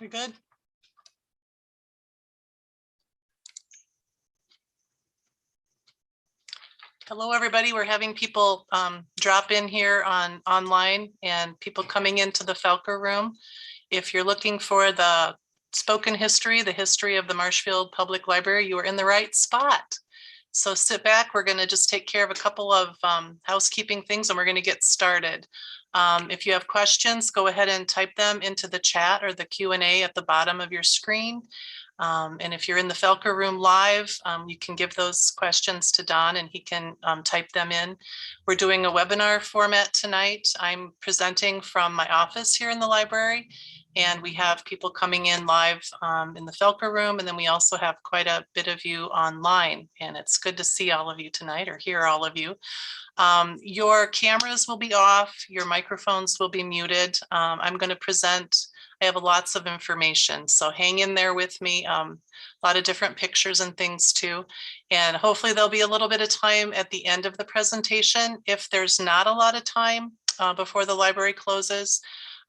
We're good. Hello, everybody. We're having people drop in here online and people coming into the Felker room. If you're looking for the spoken history, the history of the Marshfield Public Library, you are in the right spot. So sit back. We're going to just take care of a couple of housekeeping things and we're going to get started. If you have questions, go ahead and type them into the chat or the Q&A at the bottom of your screen. And if you're in the Felker room live, you can give those questions to Don and he can type them in. We're doing a webinar format tonight. I'm presenting from my office here in the library, and we have people coming in live in the Felker room, and then we also have quite a bit of you online, and it's good to see all of you tonight or hear all of you. Your cameras will be off, your microphones will be muted. I'm going to present. I have lots of information, so hang in there with me. A lot of different pictures and things too. And hopefully there'll be a little bit of time at the end of the presentation. If there's not a lot of time before the library closes,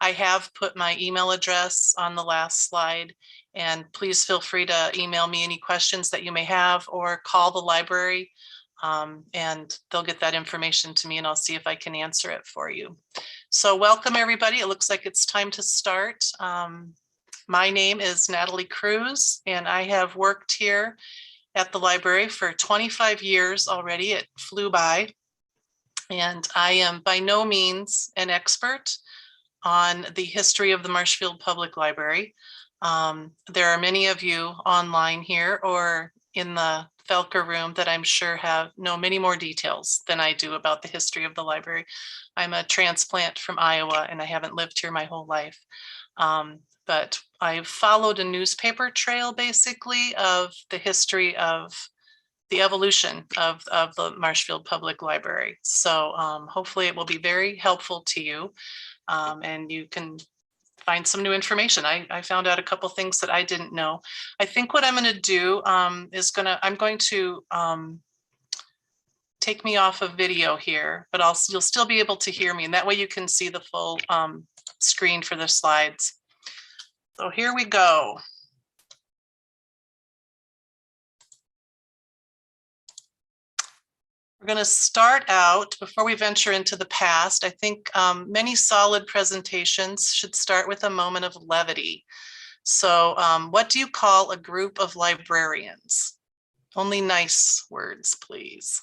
I have put my email address on the last slide, and please feel free to email me any questions that you may have or call the library. And they'll get that information to me and I'll see if I can answer it for you. So welcome everybody. It looks like it's time to start. My name is Natalie Cruz and I have worked here at the library for 25 years already. It flew by, and I am by no means an expert on the history of the Marshfield Public Library. There are many of you online here or in the Felker room that I'm sure know many more details than I do about the history of the library. I'm a transplant from Iowa and I haven't lived here my whole life. But I've followed a newspaper trail basically of the history of the evolution of the Marshfield Public Library. So hopefully it will be very helpful to you and you can find some new information. I found out a couple things that I didn't know. I think what I'm going to do is I'm going to take me off of video here, but you'll still be able to hear me, and that way you can see the full screen for the slides. So here we go. We're going to start out, before we venture into the past, I think many solid presentations should start with a moment of levity. So what do you call a group of librarians? Only nice words, please.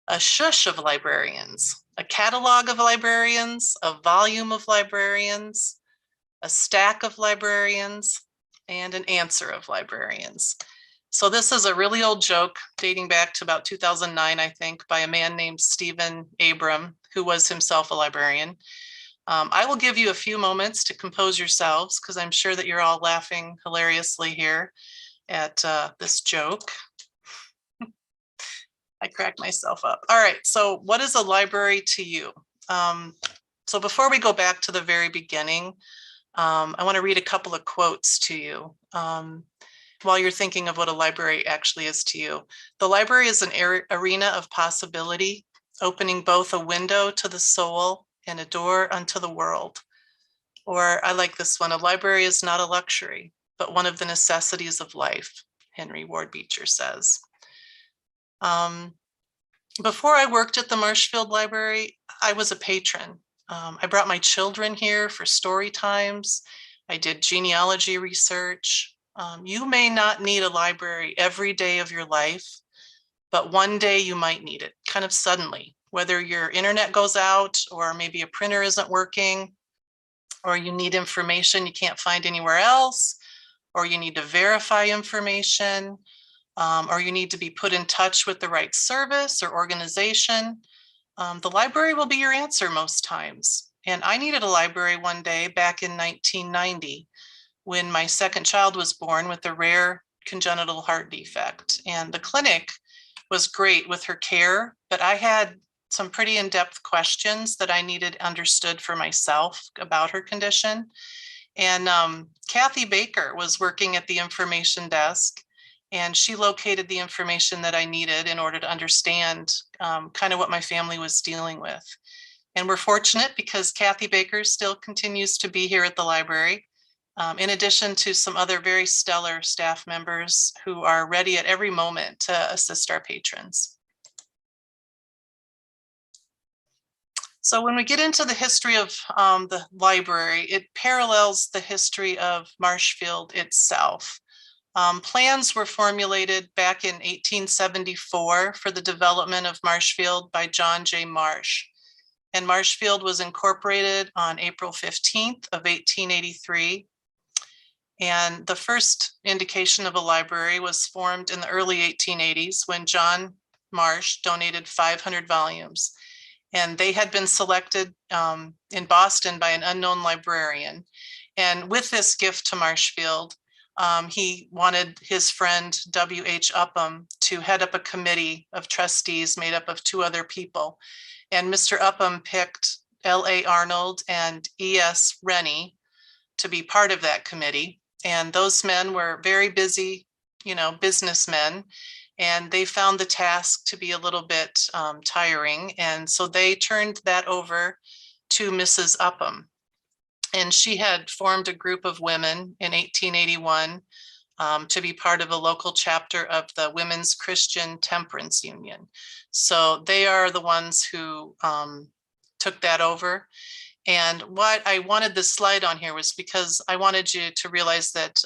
A shush of librarians, a catalog of librarians, a volume of librarians, a stack of librarians, and an answer of librarians. So this is a really old joke dating back to about 2009, I think, by a man named Stephen Abram, who was himself a librarian. I will give you a few moments to compose yourselves because I'm sure that you're all laughing hilariously here at this joke. I cracked myself up. All right, so what is a library to you? So before we go back to the very beginning, I want to read a couple of quotes to you while you're thinking of what a library actually is to you. The library is an arena of possibility, opening both a window to the soul and a door unto the world. Or I like this one, a library is not a luxury, but one of the necessities of life, Henry Ward Beecher says. Before I worked at the Marshfield Library, I was a patron. I brought my children here for story times. I did genealogy research. You may not need a library every day of your life, but one day you might need it kind of suddenly, whether your internet goes out or maybe a printer isn't working, or you need information you can't find anywhere else, or you need to verify information, or you need to be put in touch with the right service or organization. The library will be your answer most times. And I needed a library one day back in 1990 when my second child was born with a rare congenital heart defect. And the clinic was great with her care, but I had some pretty in-depth questions that I needed understood for myself about her condition. And Kathy Baker was working at the information desk, and she located the information that I needed in order to understand kind of what my family was dealing with. And we're fortunate because Kathy Baker still continues to be here at the library, in addition to some other very stellar staff members who are ready at every moment to assist our patrons. So when we get into the history of the library, it parallels the history of Marshfield itself. Plans were formulated back in 1874 for the development of Marshfield by John J. Marsh. And Marshfield was incorporated on April 15th of 1883. And the first indication of a library was formed in the early 1880s when John Marsh donated 500 volumes. And they had been selected in Boston by an unknown librarian. And with this gift to Marshfield, he wanted his friend W.H. Upham to head up a committee of trustees made up of 2 other people. And Mr. Upham picked L.A. Arnold and E.S. Rennie to be part of that committee. And those men were very busy, businessmen. And they found the task to be a little bit tiring. And so they turned that over to Mrs. Upham. And she had formed a group of women in 1881 to be part of a local chapter of the Women's Christian Temperance Union. So they are the ones who took that over. And what I wanted this slide on here was because I wanted you to realize that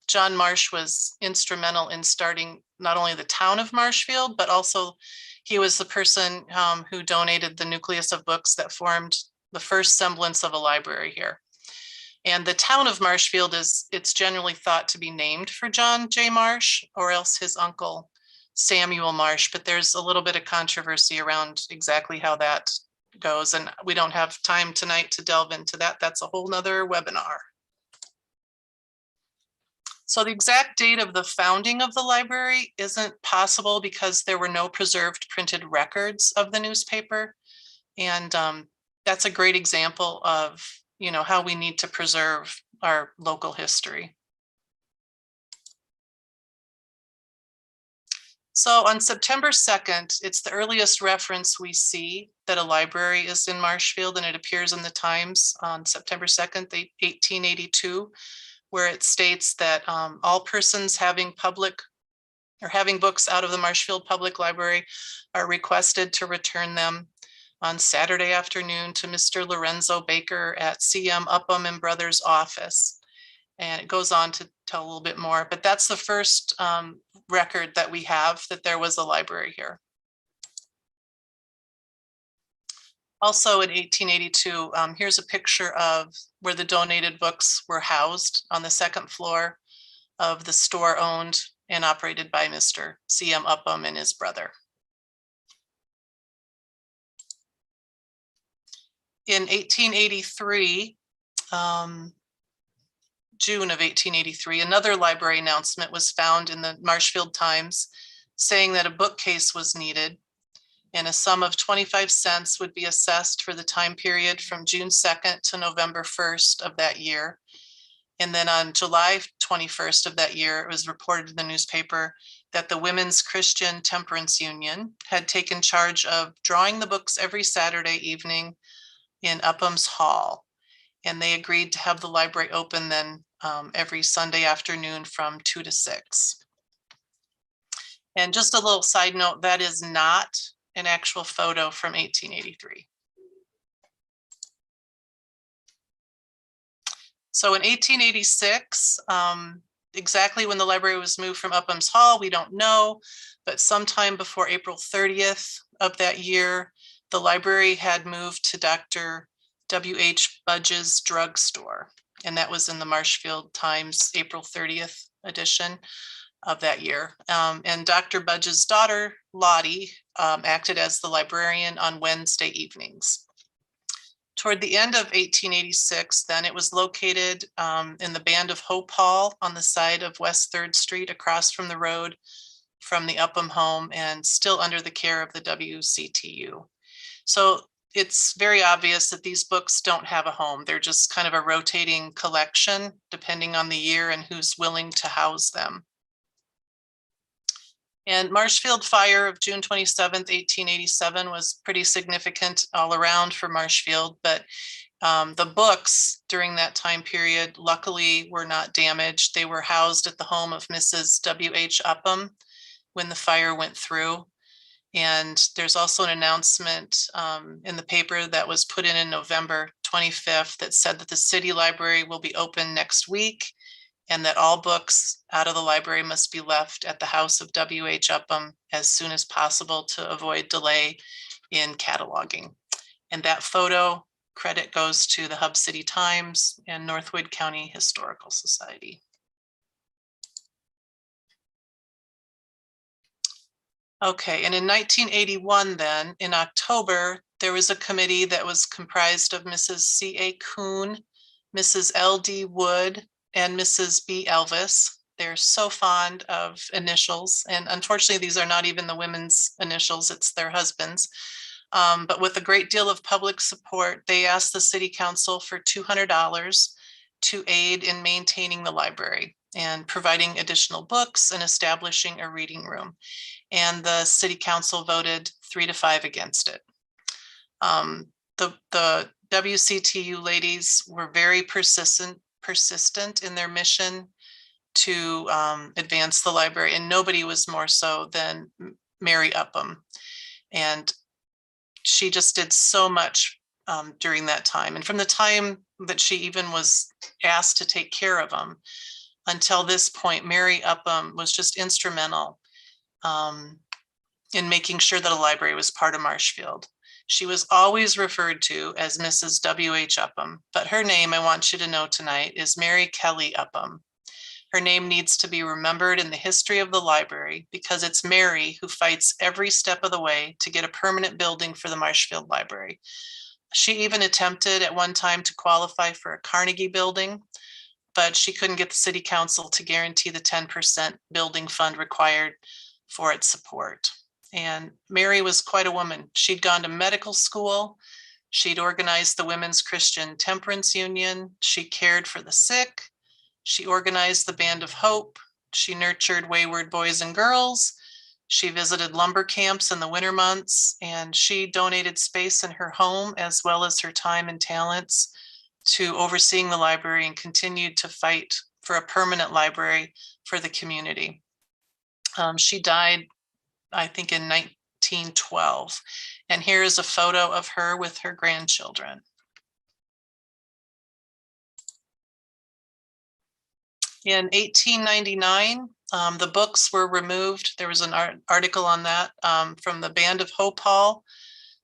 John Marsh was instrumental in starting not only the town of Marshfield, but also he was the person who donated the nucleus of books that formed the first semblance of a library here. And the town of Marshfield it's generally thought to be named for John J. Marsh or else his uncle Samuel Marsh, but there's a little bit of controversy around exactly how that goes. And we don't have time tonight to delve into that. That's a whole nother webinar. So the exact date of the founding of the library isn't possible because there were no preserved printed records of the newspaper. And that's a great example of, how we need to preserve our local history. So on September 2nd, it's the earliest reference we see that a library is in Marshfield, and it appears in the Times on September 2nd, 1882, where it states that all persons having books out of the Marshfield Public Library are requested to return them on Saturday afternoon to Mr. Lorenzo Baker at C.M. Upham and Brothers office. And it goes on to tell a little bit more, but that's the first record that we have that there was a library here. Also in 1882, here's a picture of where the donated books were housed on the 2nd floor of the store owned and operated by Mr. C.M. Upham and his brother. In 1883, June of 1883, another library announcement was found in the Marshfield Times saying that a bookcase was needed and a sum of 25 cents would be assessed for the time period from June 2nd to November 1st of that year. And then on July 21st of that year, it was reported in the newspaper that the Women's Christian Temperance Union had taken charge of drawing the books every Saturday evening in Upham's Hall. And they agreed to have the library open then every Sunday afternoon from 2 to 6. And just a little side note, that is not an actual photo from 1883. So in 1886, exactly when the library was moved from Upham's Hall, we don't know, but sometime before April 30th of that year, the library had moved to Dr. W.H. Budge's drugstore, and that was in the Marshfield Times April 30th edition of that year. And Dr. Budge's daughter, Lottie, acted as the librarian on Wednesday evenings. Toward the end of 1886, then it was located in the Band of Hope Hall on the side of West 3rd Street across from the road from the Upham home and still under the care of the WCTU. So it's very obvious that these books don't have a home. They're just kind of a rotating collection depending on the year and who's willing to house them. And Marshfield fire of June 27th, 1887 was pretty significant all around for Marshfield, but the books during that time period, luckily, were not damaged. They were housed at the home of Mrs. W.H. Upham when the fire went through. And there's also an announcement in the paper that was put in November 25th that said that the city library will be open next week and that all books out of the library must be left at the house of W.H. Upham as soon as possible to avoid delay in cataloging. And that photo credit goes to the Hub City Times and Northwood County Historical Society. Okay, and in 1981 then, in October, there was a committee that was comprised of Mrs. C.A. Kuhn, Mrs. L.D. Wood, and Mrs. B. Elvis. They're so fond of initials, and unfortunately, these are not even the women's initials, it's their husbands. But with a great deal of public support, they asked the city council for $200 to aid in maintaining the library and providing additional books and establishing a reading room. And the city council voted 3-5 against it. The WCTU ladies were very persistent in their mission to advance the library, and nobody was more so than Mary Upham. And she just did so much during that time. And from the time that she even was asked to take care of them until this point, Mary Upham was just instrumental in making sure that a library was part of Marshfield. She was always referred to as Mrs. W.H. Upham, but her name, I want you to know tonight, is Mary Kelly Upham. Her name needs to be remembered in the history of the library because it's Mary who fights every step of the way to get a permanent building for the Marshfield Library. She even attempted at one time to qualify for a Carnegie building, but she couldn't get the city council to guarantee the 10% building fund required for its support. And Mary was quite a woman. She'd gone to medical school. She'd organized the Women's Christian Temperance Union. She cared for the sick. She organized the Band of Hope. She nurtured wayward boys and girls. She visited lumber camps in the winter months, and she donated space in her home as well as her time and talents to overseeing the library and continued to fight for a permanent library for the community. She died, I think, in 1912. And here is a photo of her with her grandchildren. In 1899, the books were removed. There was an article on that from the Band of Hope Hall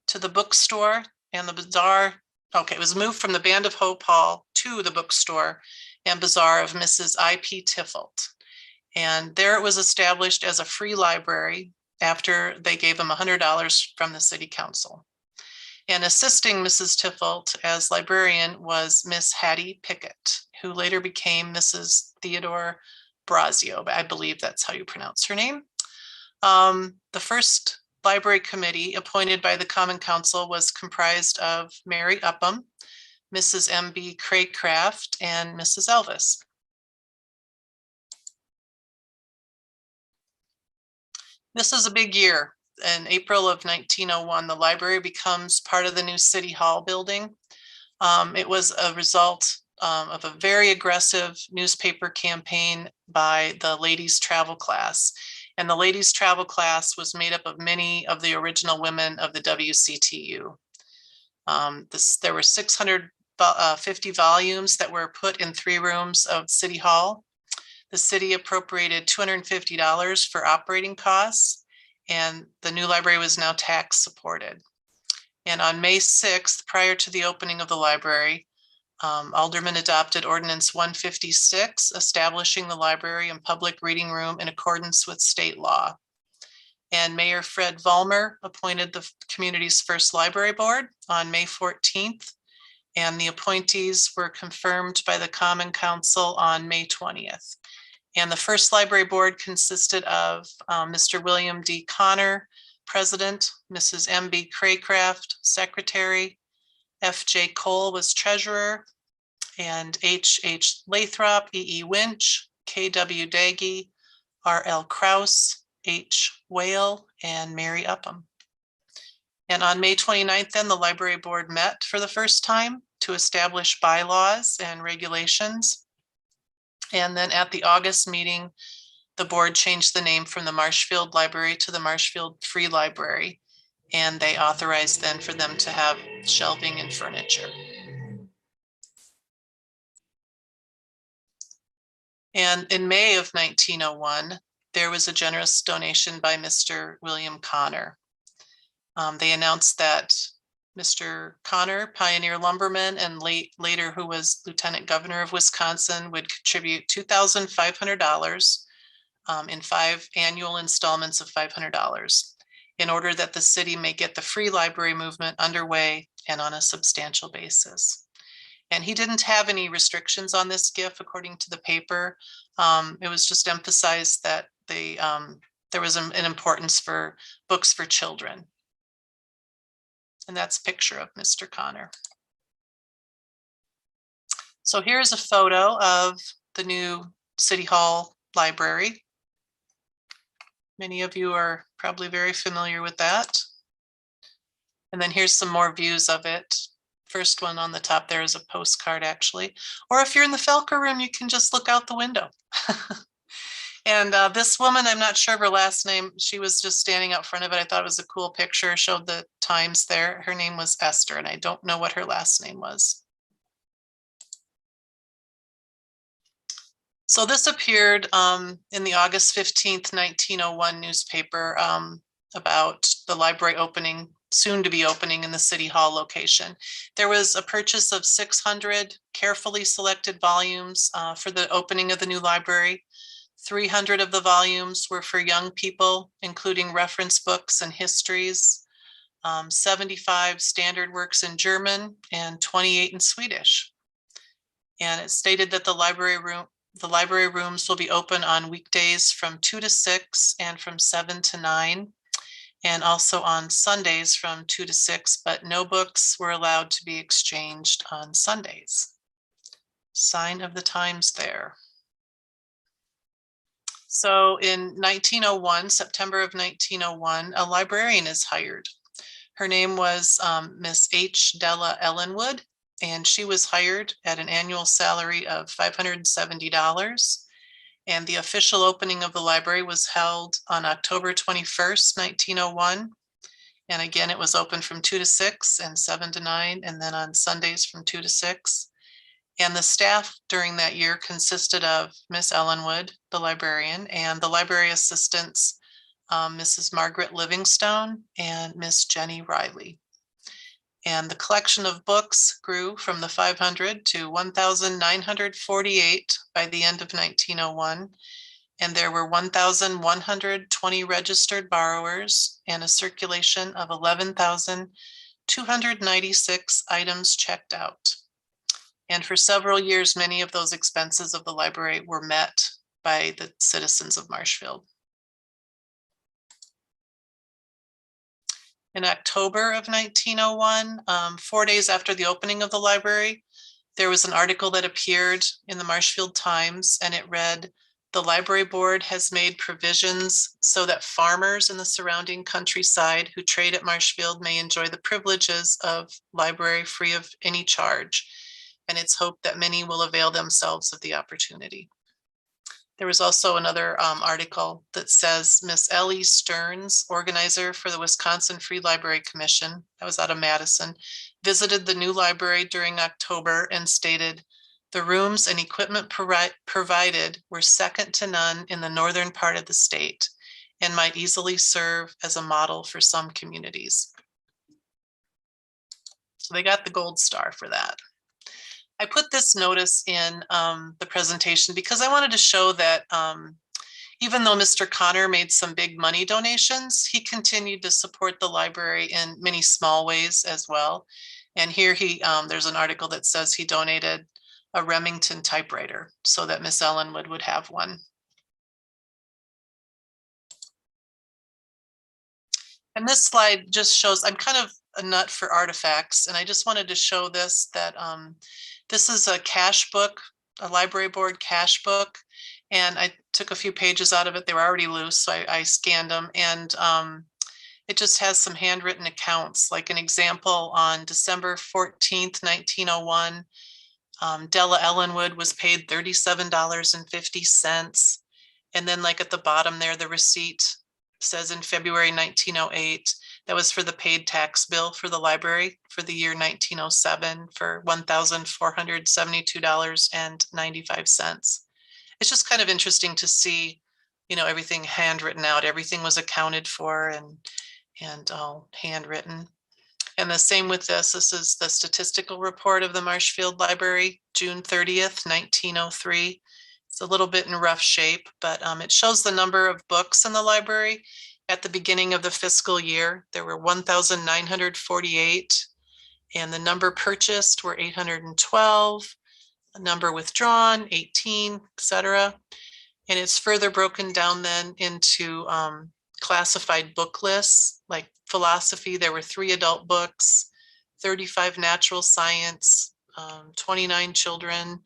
to the bookstore and the bazaar. Okay, it was moved from the Band of Hope Hall to the bookstore and bazaar of Mrs. I.P. Tiffelt. And there it was established as a free library after they gave them $100 from the city council. And assisting Mrs. Tiffelt as librarian was Miss Hattie Pickett, who later became Mrs. Theodore Brazio, but I believe that's how you pronounce her name. The first library committee appointed by the Common Council was comprised of Mary Upham, Mrs. M.B. Craycraft, and Mrs. Elvis. This is a big year. In April of 1901, the library becomes part of the new City Hall building. It was a result of a very aggressive newspaper campaign by the ladies' travel class. And the ladies' travel class was made up of many of the original women of the WCTU. There were 650 volumes that were put in 3 rooms of City Hall. The city appropriated $250 for operating costs, and the new library was now tax supported. And on May 6th, prior to the opening of the library, Alderman adopted Ordinance 156, establishing the library and public reading room in accordance with state law. And Mayor Fred Vollmer appointed the community's first library board on May 14th, and the appointees were confirmed by the Common Council on May 20th. And the first library board consisted of Mr. William D. Connor, president, Mrs. M.B. Craycraft, secretary, F.J. Cole was treasurer, and H.H. Lathrop, E.E. Winch, K.W. Daggy, R.L. Krause, H. Whale, and Mary Upham. And on May 29th, then the library board met for the first time to establish bylaws and regulations. And then at the August meeting, the board changed the name from the Marshfield Library to the Marshfield Free Library. And they authorized then for them to have shelving and furniture. And in May of 1901, there was a generous donation by Mr. William Connor. They announced that Mr. Connor, pioneer lumberman, and later who was Lieutenant Governor of Wisconsin, would contribute $2,500 in 5 annual installments of $500 in order that the city may get the free library movement underway and on a substantial basis. And he didn't have any restrictions on this gift, according to the paper. It was just emphasized that there was an importance for books for children. And that's a picture of Mr. Connor. So here's a photo of the new City Hall Library. Many of you are probably very familiar with that. And then here's some more views of it. First one on the top there is a postcard, actually. Or if you're in the Felker room, you can just look out the window. And this woman, I'm not sure of her last name. She was just standing out front of it. I thought it was a cool picture, showed the times there. Her name was Esther, and I don't know what her last name was. So this appeared in the August 15th, 1901 newspaper about the library opening, soon to be opening in the City Hall location. There was a purchase of 600 carefully selected volumes for the opening of the new library. 300 of the volumes were for young people, including reference books and histories, 75 standard works in German, and 28 in Swedish. And it stated that the library rooms will be open on weekdays from 2 to 6 and from 7 to 9, and also on Sundays from 2 to 6, but no books were allowed to be exchanged on Sundays. Sign of the times there. So in 1901, September of 1901, a librarian is hired. Her name was Miss H. Della Ellenwood, and she was hired at an annual salary of $570. And the official opening of the library was held on October 21st, 1901. And again, it was open from 2 to 6 and 7 to 9, and then on Sundays from 2 to 6. And the staff during that year consisted of Miss Ellenwood, the librarian, and the library assistants, Mrs. Margaret Livingstone and Miss Jenny Riley. And the collection of books grew from the 500 to 1,948 by the end of 1901. And there were 1,120 registered borrowers and a circulation of 11,296 items checked out. And for several years, many of those expenses of the library were met by the citizens of Marshfield. In October of 1901, 4 days after the opening of the library, there was an article that appeared in the Marshfield Times, and it read, "The library board has made provisions so that farmers in the surrounding countryside who trade at Marshfield may enjoy the privileges of library free of any charge. And it's hoped that many will avail themselves of the opportunity." There was also another article that says Miss Ellie Stearns, organizer for the Wisconsin Free Library Commission, that was out of Madison, visited the new library during October and stated, "The rooms and equipment provided were second to none in the northern part of the state and might easily serve as a model for some communities." So they got the gold star for that. I put this notice in the presentation because I wanted to show that even though Mr. Connor made some big money donations, he continued to support the library in many small ways as well. And here there's an article that says he donated a Remington typewriter so that Miss Ellenwood would have one. And this slide just shows, I'm kind of a nut for artifacts, and I just wanted to show this, that this is a cash book, a library board cash book, And I took a few pages out of it. They were already loose, so I scanned them. And it just has some handwritten accounts, like an example on December 14th, 1901. Della Ellenwood was paid $37.50. And then like at the bottom there, the receipt says in February 1908, that was for the paid tax bill for the library for the year 1907 for $1,472.95. It's just kind of interesting to see, you know, everything handwritten out. Everything was accounted for and all handwritten. And the same with this. This is the statistical report of the Marshfield Library, June 30th, 1903. It's a little bit in rough shape, but it shows the number of books in the library. At the beginning of the fiscal year, there were 1,948, and the number purchased were 812, a number withdrawn, 18, etc. And it's further broken down then into classified book lists, like philosophy. There were 3 adult books, 35 natural science, 29 children.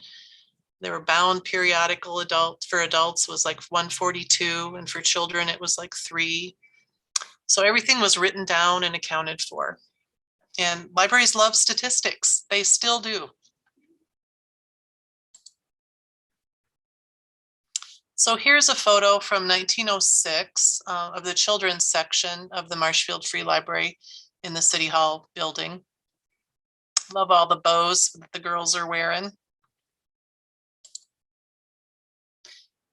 There were bound periodical for adults was like 142, and for children it was like 3. So everything was written down and accounted for. And libraries love statistics. They still do. So here's a photo from 1906 of the children's section of the Marshfield Free Library in the City Hall building. Love all the bows that the girls are wearing.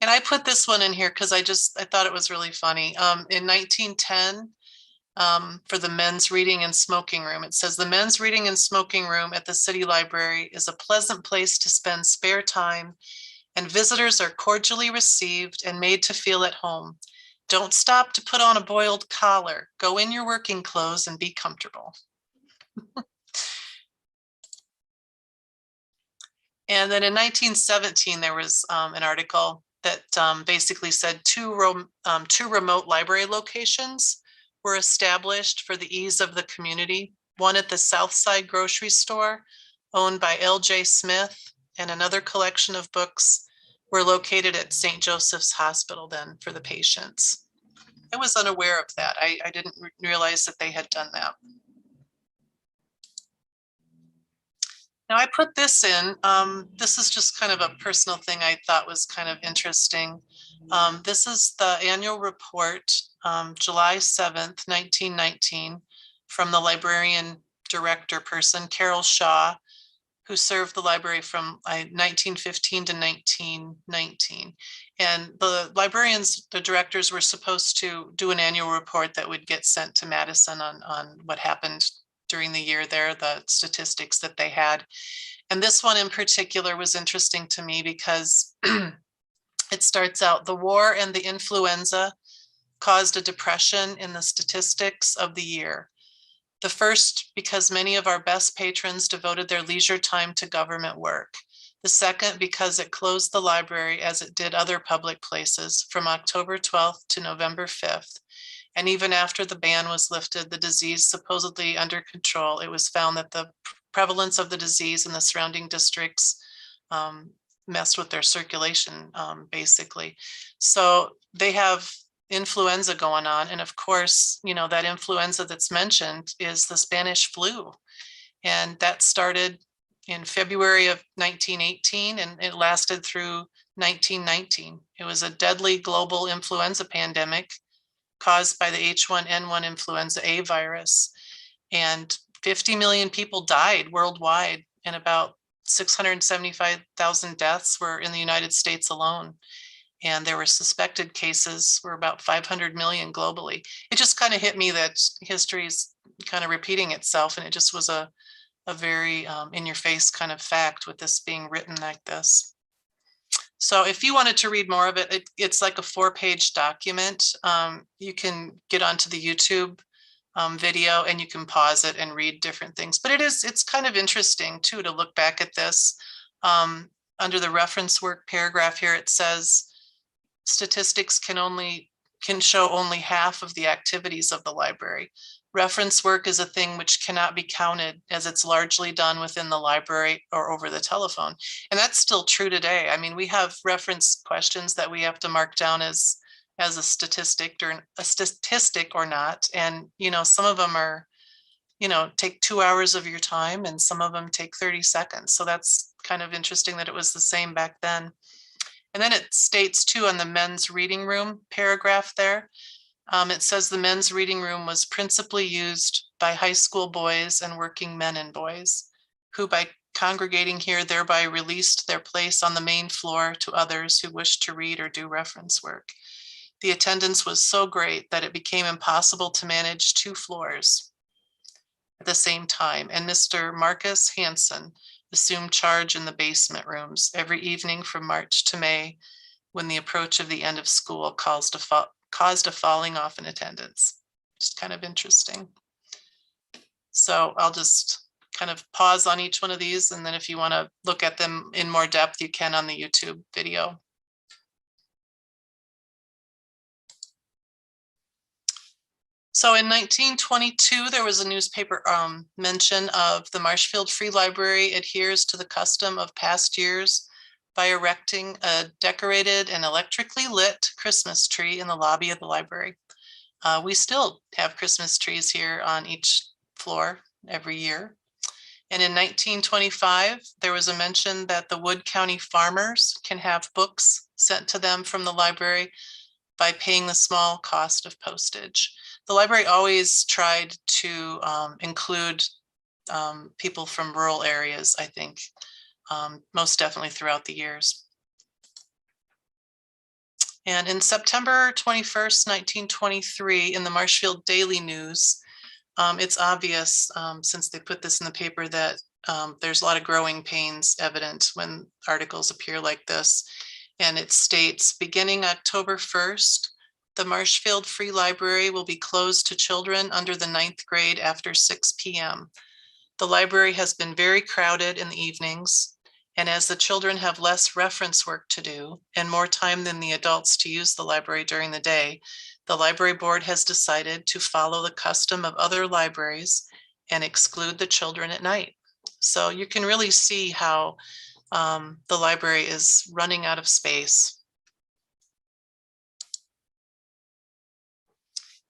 And I put this one in here because I thought it was really funny. In 1910, for the men's reading and smoking room, it says the men's reading and smoking room at the City Library is a pleasant place to spend spare time, and visitors are cordially received and made to feel at home. Don't stop to put on a boiled collar. Go in your working clothes and be comfortable. And then in 1917, there was an article that basically said two remote library locations were established for the ease of the community. One at the Southside grocery store owned by L.J. Smith, and another collection of books were located at St. Joseph's Hospital then for the patients. I was unaware of that. I didn't realize that they had done that. Now I put this in, this is just kind of a personal thing I thought was kind of interesting. This is the annual report, July 7th, 1919, from the librarian director person, Carol Shaw, who served the library from 1915 to 1919. And the librarians, the directors, were supposed to do an annual report that would get sent to Madison on what happened during the year there, the statistics that they had. And this one in particular was interesting to me because it starts out, the war and the influenza caused a depression in the statistics of the year. The first, because many of our best patrons devoted their leisure time to government work. The second, because it closed the library as it did other public places from October 12th to November 5th. And even after the ban was lifted, the disease supposedly under control, it was found that the prevalence of the disease in the surrounding districts messed with their circulation, basically. So they have influenza going on. And of course, you know, that influenza that's mentioned is the Spanish flu. And that started in February of 1918 and it lasted through 1919. It was a deadly global influenza pandemic caused by the H1N1 influenza A virus. And 50 million people died worldwide, and about 675,000 deaths were in the United States alone. And there were suspected cases were about 500 million globally. It just kind of hit me that history is kind of repeating itself. And it just was a very in your face kind of fact with this being written like this. So if you wanted to read more of it, it's like a 4-page document. You can get onto the YouTube video and you can pause it and read different things. But it's kind of interesting too to look back at this. Under the reference work paragraph here, it says statistics can show only half of the activities of the library. Reference work is a thing which cannot be counted, as it's largely done within the library or over the telephone. And that's still true today. I mean, we have reference questions that we have to mark down as a statistic or not. And, you know, some of them are, you know, take 2 hours of your time, and some of them take 30 seconds. So that's kind of interesting that it was the same back then. And then it states too on the men's reading room paragraph there, it says the men's reading room was principally used by high school boys and working men and boys, who by congregating here thereby released their place on the main floor to others who wished to read or do reference work. The attendance was so great that it became impossible to manage 2 floors at the same time, and Mr. Marcus Hansen assumed charge in the basement rooms every evening from March to May, when the approach of the end of school caused a falling off in attendance. Just kind of interesting. So I'll just kind of pause on each one of these, and then if you want to look at them in more depth, you can on the YouTube video. So in 1922, there was a newspaper mention of the Marshfield Free Library adheres to the custom of past years by erecting a decorated and electrically lit Christmas tree in the lobby of the library. We still have Christmas trees here on each floor every year. And in 1925, there was a mention that the Wood County farmers can have books sent to them from the library by paying the small cost of postage. The library always tried to include people from rural areas, I think, most definitely throughout the years. And in September 21st, 1923, in the Marshfield Daily News, it's obvious, since they put this in the paper, that there's a lot of growing pains evident when articles appear like this. And it states, beginning October 1st, the Marshfield Free Library will be closed to children under the 9th grade after 6 p.m. The library has been very crowded in the evenings, and as the children have less reference work to do and more time than the adults to use the library during the day, the library board has decided to follow the custom of other libraries and exclude the children at night. So you can really see how the library is running out of space.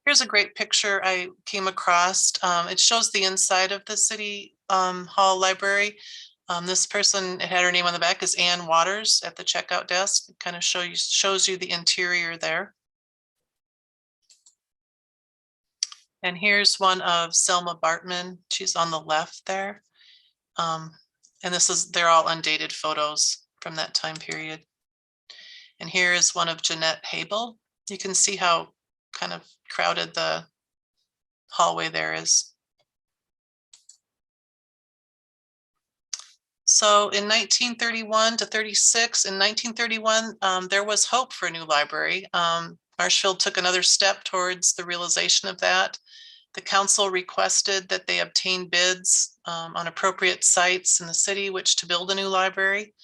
Here's a great picture I came across. It shows the inside of the City Hall Library. This person, it had her name on the back, is Ann Waters at the checkout desk. It kind of shows you the interior there. And here's one of Selma Bartmann. She's on the left there. And they're all undated photos from that time period. And here is one of Jeanette Habel. You can see how kind of crowded the hallway there is. So in 1931 to 36, in 1931, there was hope for a new library. Marshfield took another step towards the realization of that. The council requested that they obtain bids on appropriate sites in the city which to build a new library.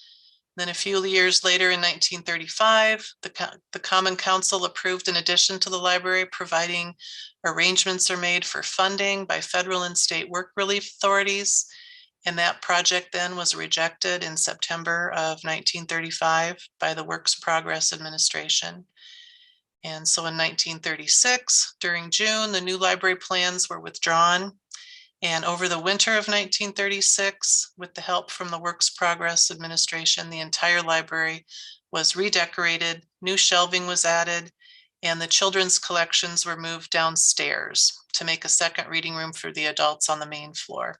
Then a few years later in 1935, the Common Council approved an addition to the library, providing arrangements are made for funding by federal and state work relief authorities. And that project then was rejected in September of 1935 by the Works Progress Administration. And so in 1936, during June, the new library plans were withdrawn. And over the winter of 1936, with the help from the Works Progress Administration, the entire library was redecorated, new shelving was added, and the children's collections were moved downstairs to make a second reading room for the adults on the main floor.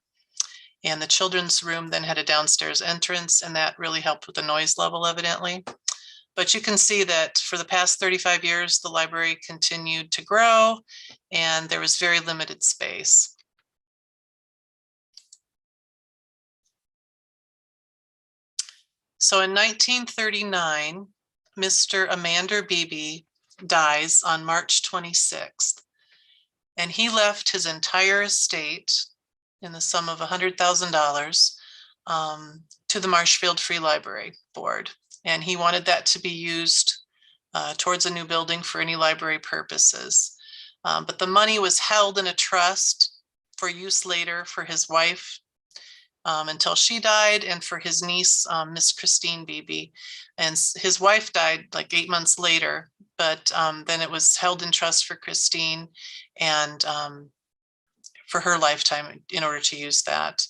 And the children's room then had a downstairs entrance, and that really helped with the noise level, evidently. But you can see that for the past 35 years, the library continued to grow, and there was very limited space. So in 1939, Mr. Amander Beebee dies on March 26th, and he left his entire estate in the sum of $100,000 to the Marshfield Free Library Board. And he wanted that to be used towards a new building for any library purposes. But the money was held in a trust for use later for his wife until she died, and for his niece, Miss Christine Beebee. And his wife died like 8 months later, but then it was held in trust for Christine and for her lifetime in order to use that.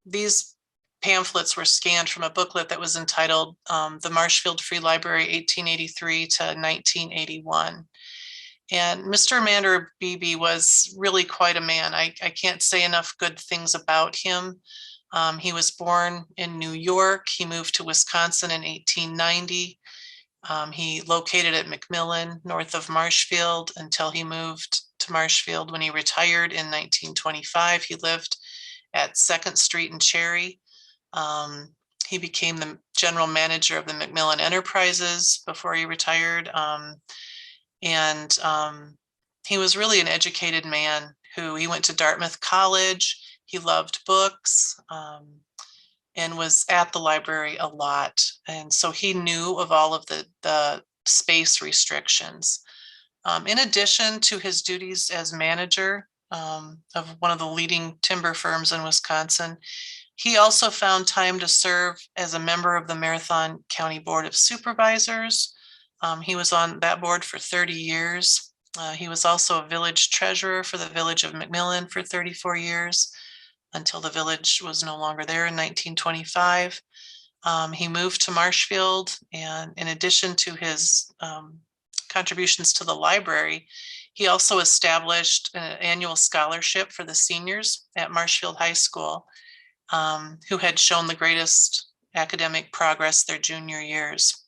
These pamphlets were scanned from a booklet that was entitled The Marshfield Free Library 1883 to 1981. And Mr. Amander Beebee was really quite a man. I can't say enough good things about him. He was born in New York. He moved to Wisconsin in 1890. He located at McMillan, north of Marshfield, until he moved to Marshfield when he retired in 1925. He lived at 2nd Street in Cherry. He became the general manager of the McMillan Enterprises before he retired. And he was really an educated man he went to Dartmouth College. He loved books and was at the library a lot. And so he knew of all of the space restrictions. In addition to his duties as manager of one of the leading timber firms in Wisconsin, he also found time to serve as a member of the Marathon County Board of Supervisors. He was on that board for 30 years. He was also a village treasurer for the village of McMillan for 34 years until the village was no longer there in 1925. He moved to Marshfield, and in addition to his contributions to the library, he also established an annual scholarship for the seniors at Marshfield High School who had shown the greatest academic progress their junior years.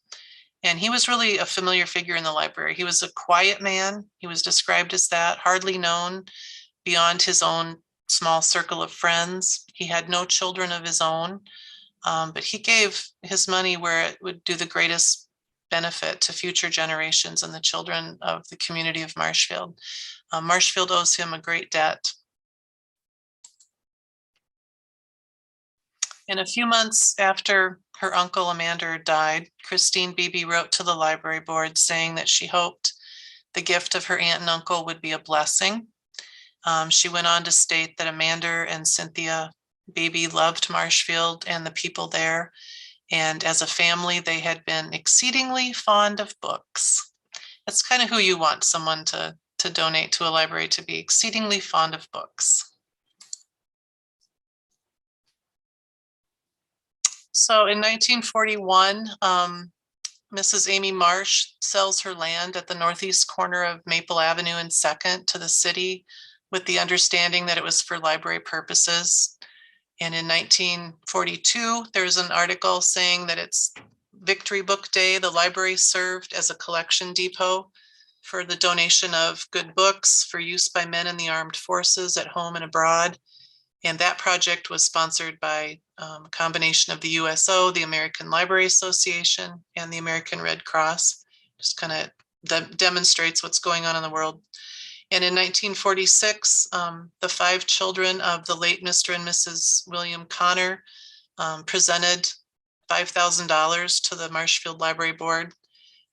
And he was really a familiar figure in the library. He was a quiet man. He was described as that, hardly known beyond his own small circle of friends. He had no children of his own, but he gave his money where it would do the greatest benefit to future generations and the children of the community of Marshfield. Marshfield owes him a great debt. And a few months after her uncle Amander died, Christine Beebee wrote to the library board saying that she hoped the gift of her aunt and uncle would be a blessing. She went on to state that Amander and Cynthia Beebee loved Marshfield and the people there. And as a family, they had been exceedingly fond of books. That's kind of who you want someone to donate to a library, to be exceedingly fond of books. So in 1941, Mrs. Amy Marsh sells her land at the northeast corner of Maple Avenue and 2nd to the city with the understanding that it was for library purposes. And in 1942, there's an article saying that it's Victory Book Day. The library served as a collection depot for the donation of good books for use by men in the armed forces at home and abroad. And that project was sponsored by a combination of the USO, the American Library Association, and the American Red Cross. Just kind of demonstrates what's going on in the world. And in 1946, the 5 children of the late Mr. and Mrs. William Connor presented $5,000 to the Marshfield Library Board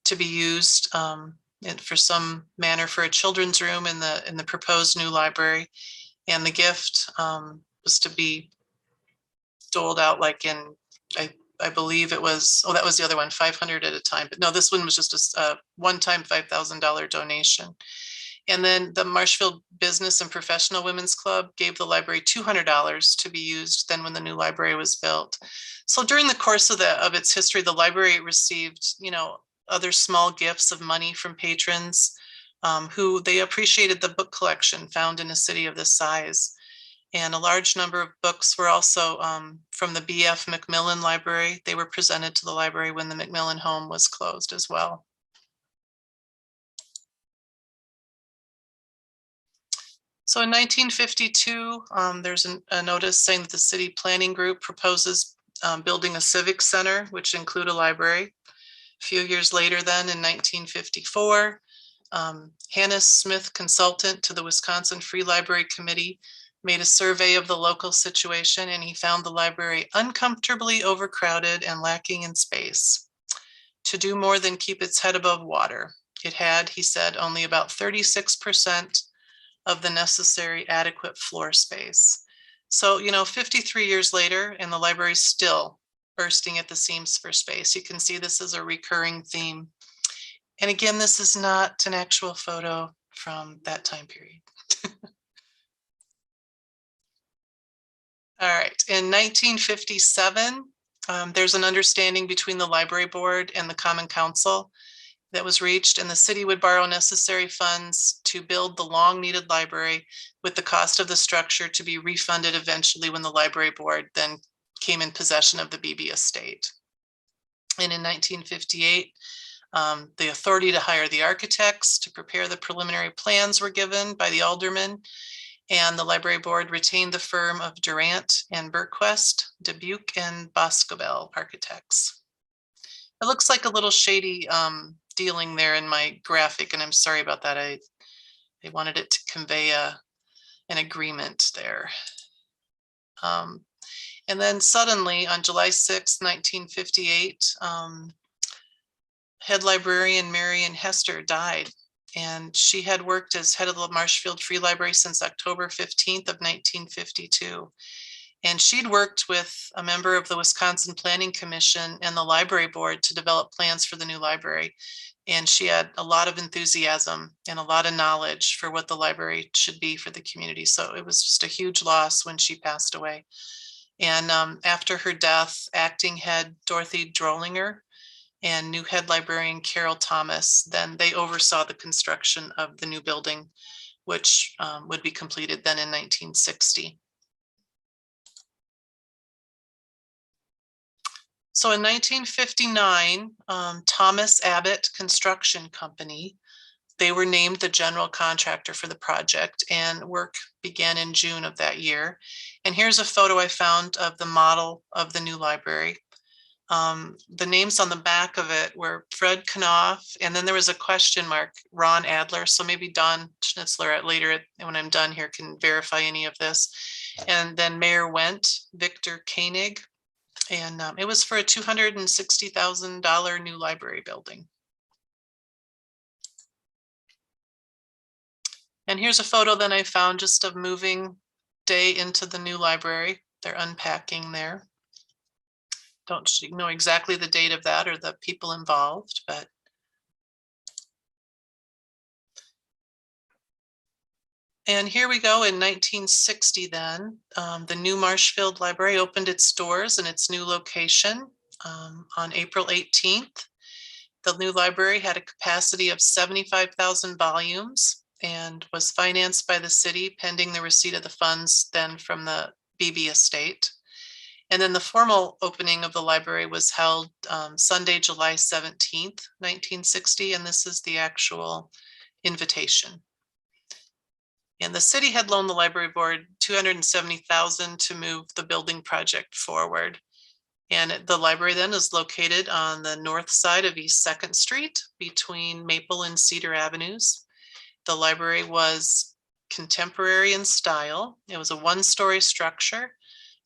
to be used for some manner for a children's room in the proposed new library. And the gift was to be doled out like in, I believe it was, that was the other one, 500 at a time. But no, this one was just a one-time $5,000 donation. And then the Marshfield Business and Professional Women's Club gave the library $200 to be used then when the new library was built. So during the course of its history, the library received, other small gifts of money from patrons who they appreciated the book collection found in a city of this size. And a large number of books were also from the B.F. McMillan Library. They were presented to the library when the McMillan home was closed as well. So in 1952, there's a notice saying that the city planning group proposes building a civic center, which include a library. A few years later then, in 1954, Hannah Smith, consultant to the Wisconsin Free Library Committee, made a survey of the local situation, and he found the library uncomfortably overcrowded and lacking in space to do more than keep its head above water. It had, he said, only about 36% of the necessary adequate floor space. So, 53 years later, and the library's still bursting at the seams for space. You can see this is a recurring theme. And again, this is not an actual photo from that time period. All right, in 1957, there's an understanding between the library board and the Common Council that was reached, and the city would borrow necessary funds to build the long-needed library, with the cost of the structure to be refunded eventually when the library board then came in possession of the Beebee estate. And in 1958, the authority to hire the architects to prepare the preliminary plans were given by the alderman, and the library board retained the firm of Durant and Burquest, Dubuque and Boscobel architects. It looks like a little shady dealing there in my graphic, and I'm sorry about that. I wanted it to convey an agreement there. And then suddenly on July 6, 1958, head librarian Marion Hester died, and she had worked as head of the Marshfield Free Library since October 15th of 1952. And she'd worked with a member of the Wisconsin Planning Commission and the library board to develop plans for the new library. And she had a lot of enthusiasm and a lot of knowledge for what the library should be for the community. So it was just a huge loss when she passed away. And after her death, acting head Dorothy Drollinger and new head librarian Carol Thomas, then they oversaw the construction of the new building, which would be completed then in 1960. So in 1959, Thomsen-Abbott Construction Company, they were named the general contractor for the project, and work began in June of that year. And here's a photo I found of the model of the new library. The names on the back of it were Fred Knopf, and then there was a question mark, Ron Adler. So maybe Don Schnitzler later when I'm done here can verify any of this. And then Mayor Wendt, Victor Koenig, and it was for a $260,000 new library building. And here's a photo that I found just of moving day into the new library. They're unpacking there. Don't know exactly the date of that or the people involved, but. And here we go in 1960 then, the new Marshfield Library opened its doors in its new location on April 18th. The new library had a capacity of 75,000 volumes and was financed by the city pending the receipt of the funds then from the Beebee estate. And then the formal opening of the library was held Sunday, July 17th, 1960, and this is the actual invitation. And the city had loaned the library board $270,000 to move the building project forward. And the library then is located on the north side of East 2nd Street between Maple and Cedar Avenues. The library was contemporary in style. It was a one-story structure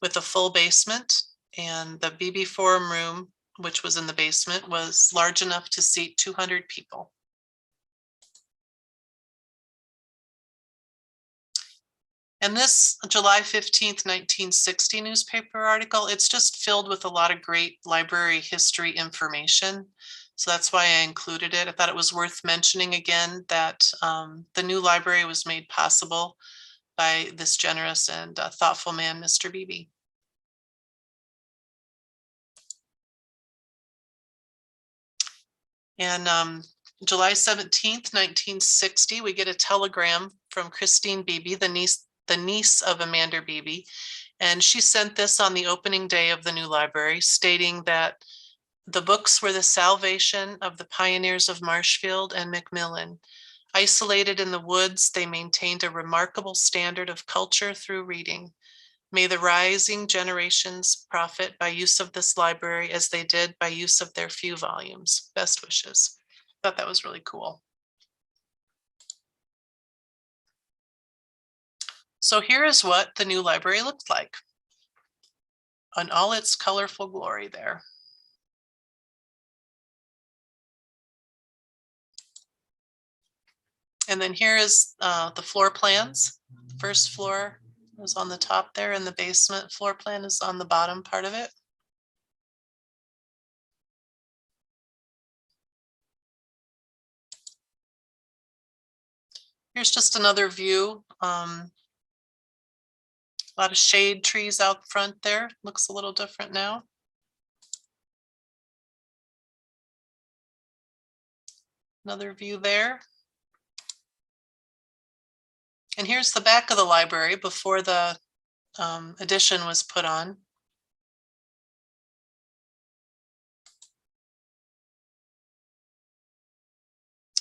with a full basement, and the Beebee Forum Room, which was in the basement, was large enough to seat 200 people. And this July 15th, 1960 newspaper article, it's just filled with a lot of great library history information. So that's why I included it. I thought it was worth mentioning again that the new library was made possible by this generous and thoughtful man, Mr. Beebee. And July 17th, 1960, we get a telegram from Christine Beebee, the niece of Amander Beebee. And she sent this on the opening day of the new library, stating that the books were the salvation of the pioneers of Marshfield and Macmillan. Isolated in the woods, they maintained a remarkable standard of culture through reading. May the rising generations profit by use of this library as they did by use of their few volumes. Best wishes. Thought that was really cool. So here is what the new library looked like on all its colorful glory there. And then here is the floor plans. First floor is on the top there, and the basement floor plan is on the bottom part of it. Here's just another view. A lot of shade trees out front there. Looks a little different now. Another view there. And here's the back of the library before the addition was put on.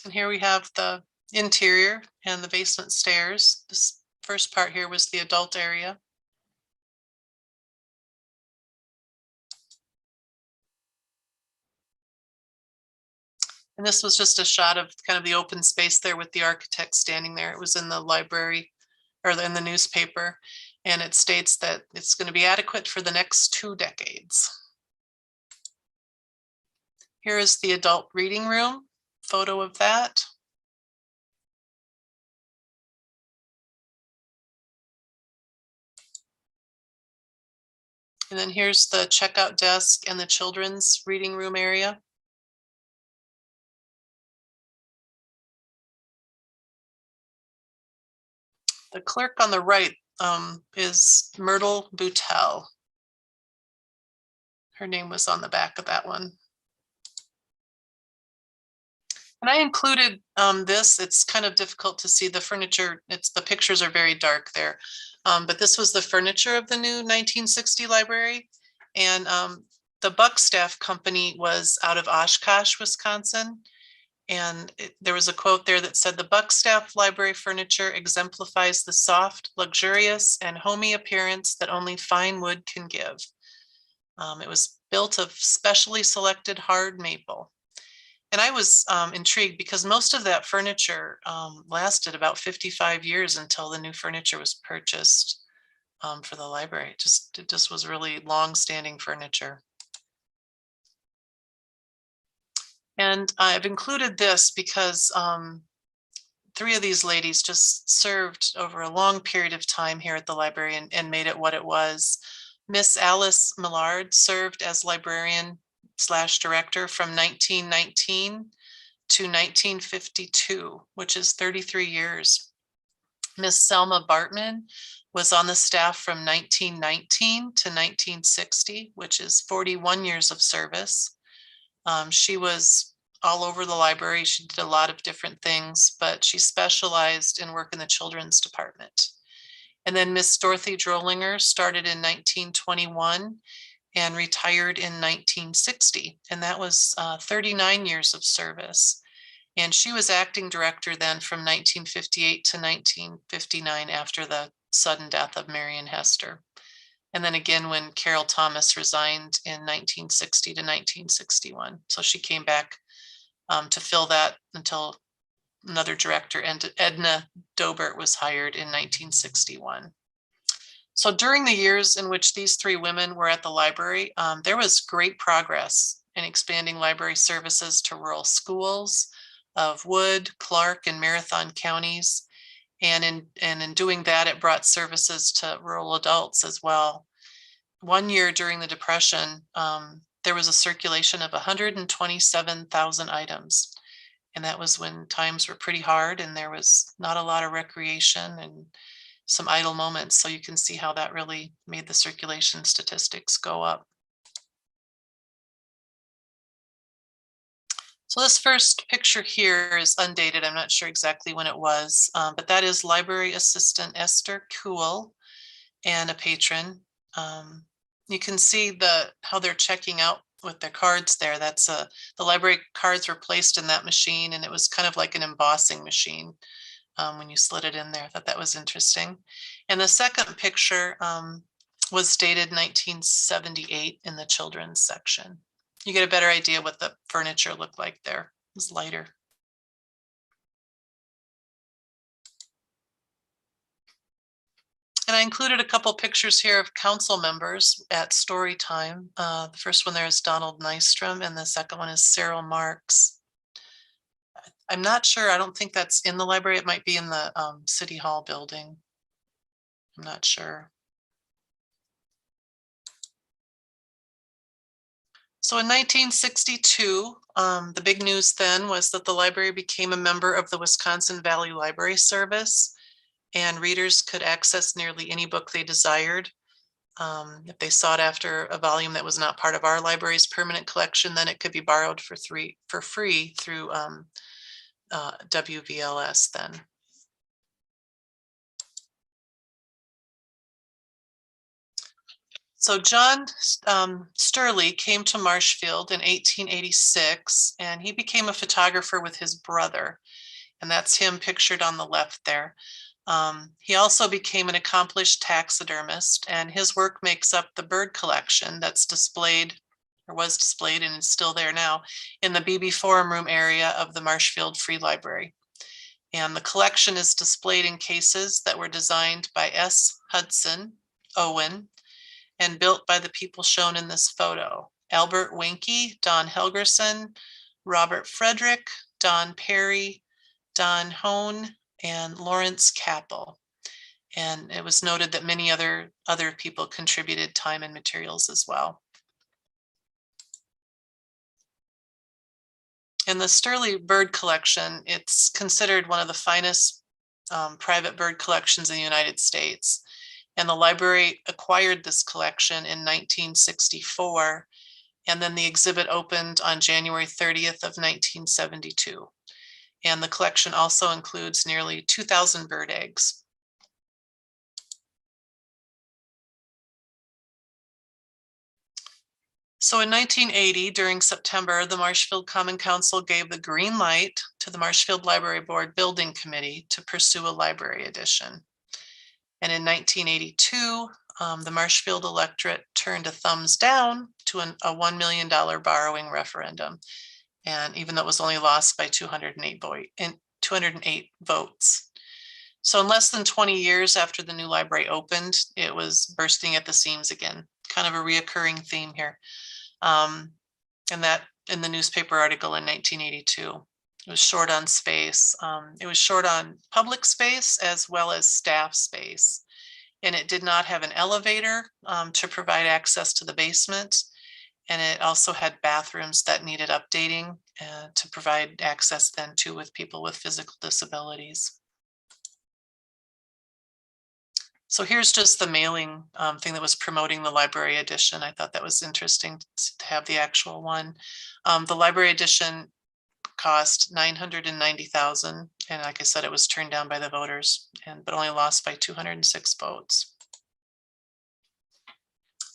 And here we have the interior and the basement stairs. This first part here was the adult area. And this was just a shot of kind of the open space there with the architect standing there. It was in the library or in the newspaper. And it states that it's going to be adequate for the next 2 decades. Here is the adult reading room, photo of that. And then here's the checkout desk and the children's reading room area. The clerk on the right is Myrtle Boutel. Her name was on the back of that one. And I included this. It's kind of difficult to see the furniture. The pictures are very dark there. But this was the furniture of the new 1960 library. And the Buckstaff Company was out of Oshkosh, Wisconsin. And there was a quote there that said, "The Buckstaff library furniture exemplifies the soft, luxurious, and homey appearance that only fine wood can give." It was built of specially selected hard maple. And I was intrigued because most of that furniture lasted about 55 years until the new furniture was purchased for the library. It just was really long-standing furniture. And I've included this because 3 of these ladies just served over a long period of time here at the library and made it what it was. Miss Alice Millard served as librarian/director from 1919 to 1952, which is 33 years. Miss Selma Bartmann was on the staff from 1919 to 1960, which is 41 years of service. She was all over the library. She did a lot of different things, but she specialized in work in the children's department. And then Miss Dorothy Drollinger started in 1921 and retired in 1960. And that was 39 years of service. And she was acting director then from 1958 to 1959 after the sudden death of Marion Hester. And then again, when Carol Thomas resigned in 1960 to 1961. So she came back to fill that until another director, Edna Dobert, was hired in 1961. So during the years in which these 3 women were at the library, there was great progress in expanding library services to rural schools of Wood, Clark, and Marathon counties. And in doing that, it brought services to rural adults as well. One year during the Depression, there was a circulation of 127,000 items. And that was when times were pretty hard and there was not a lot of recreation and some idle moments. So you can see how that really made the circulation statistics go up. So this first picture here is undated. I'm not sure exactly when it was, but that is library assistant Esther Kuhl and a patron. You can see how they're checking out with their cards there. That's the library cards were placed in that machine, and it was kind of like an embossing machine when you slid it in there. I thought that was interesting. And the second picture was dated 1978 in the children's section. You get a better idea what the furniture looked like there. It was lighter. And I included a couple pictures here of council members at story time. The first one there is Donald Nystrom, and the second one is Cyril Marks. I'm not sure. I don't think that's in the library. It might be in the City Hall building. I'm not sure. So in 1962, the big news then was that the library became a member of the Wisconsin Valley Library Service, and readers could access nearly any book they desired. If they sought after a volume that was not part of our library's permanent collection, then it could be borrowed for free through WVLS then. So John Stierle came to Marshfield in 1886, and he became a photographer with his brother. And that's him pictured on the left there. He also became an accomplished taxidermist, and his work makes up the bird collection that's displayed, or was displayed and is still there now, in the Beebee Forum Room area of the Marshfield Free Library. And the collection is displayed in cases that were designed by S. Hudson Owen and built by the people shown in this photo: Albert Winke, Don Helgerson, Robert Frederick, Don Perry, Don Hone, and Lawrence Capel. And it was noted that many other people contributed time and materials as well. In the Stierle bird collection, it's considered one of the finest private bird collections in the United States. And the library acquired this collection in 1964, and then the exhibit opened on January 30th of 1972. And the collection also includes nearly 2,000 bird eggs. So in 1980, during September, the Marshfield Common Council gave the green light to the Marshfield Library Board Building Committee to pursue a library addition. And in 1982, the Marshfield electorate turned a thumbs down to a $1 million borrowing referendum. And even though it was only lost by 208 votes. So in less than 20 years after the new library opened, it was bursting at the seams again, kind of a reoccurring theme here. And that in the newspaper article in 1982. It was short on space. It was short on public space as well as staff space. And it did not have an elevator to provide access to the basement. And it also had bathrooms that needed updating to provide access then too with people with physical disabilities. So here's just the mailing thing that was promoting the library edition. I thought that was interesting to have the actual one. The library edition cost $990,000, and like I said, it was turned down by the voters, but only lost by 206 votes.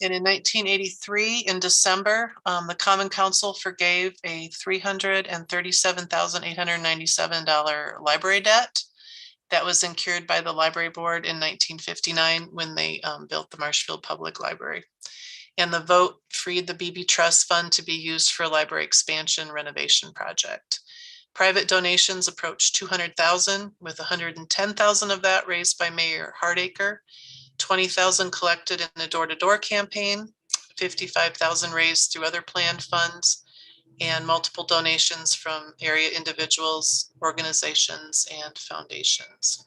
And in 1983, in December, the Common Council forgave a $337,897 library debt that was incurred by the library board in 1959 when they built the Marshfield Public Library. And the vote freed the Beebee Trust Fund to be used for a library expansion renovation project. Private donations approached 200,000, with 110,000 of that raised by Mayor Hardacre, 20,000 collected in a door-to-door campaign, 55,000 raised through other planned funds, and multiple donations from area individuals, organizations, and foundations.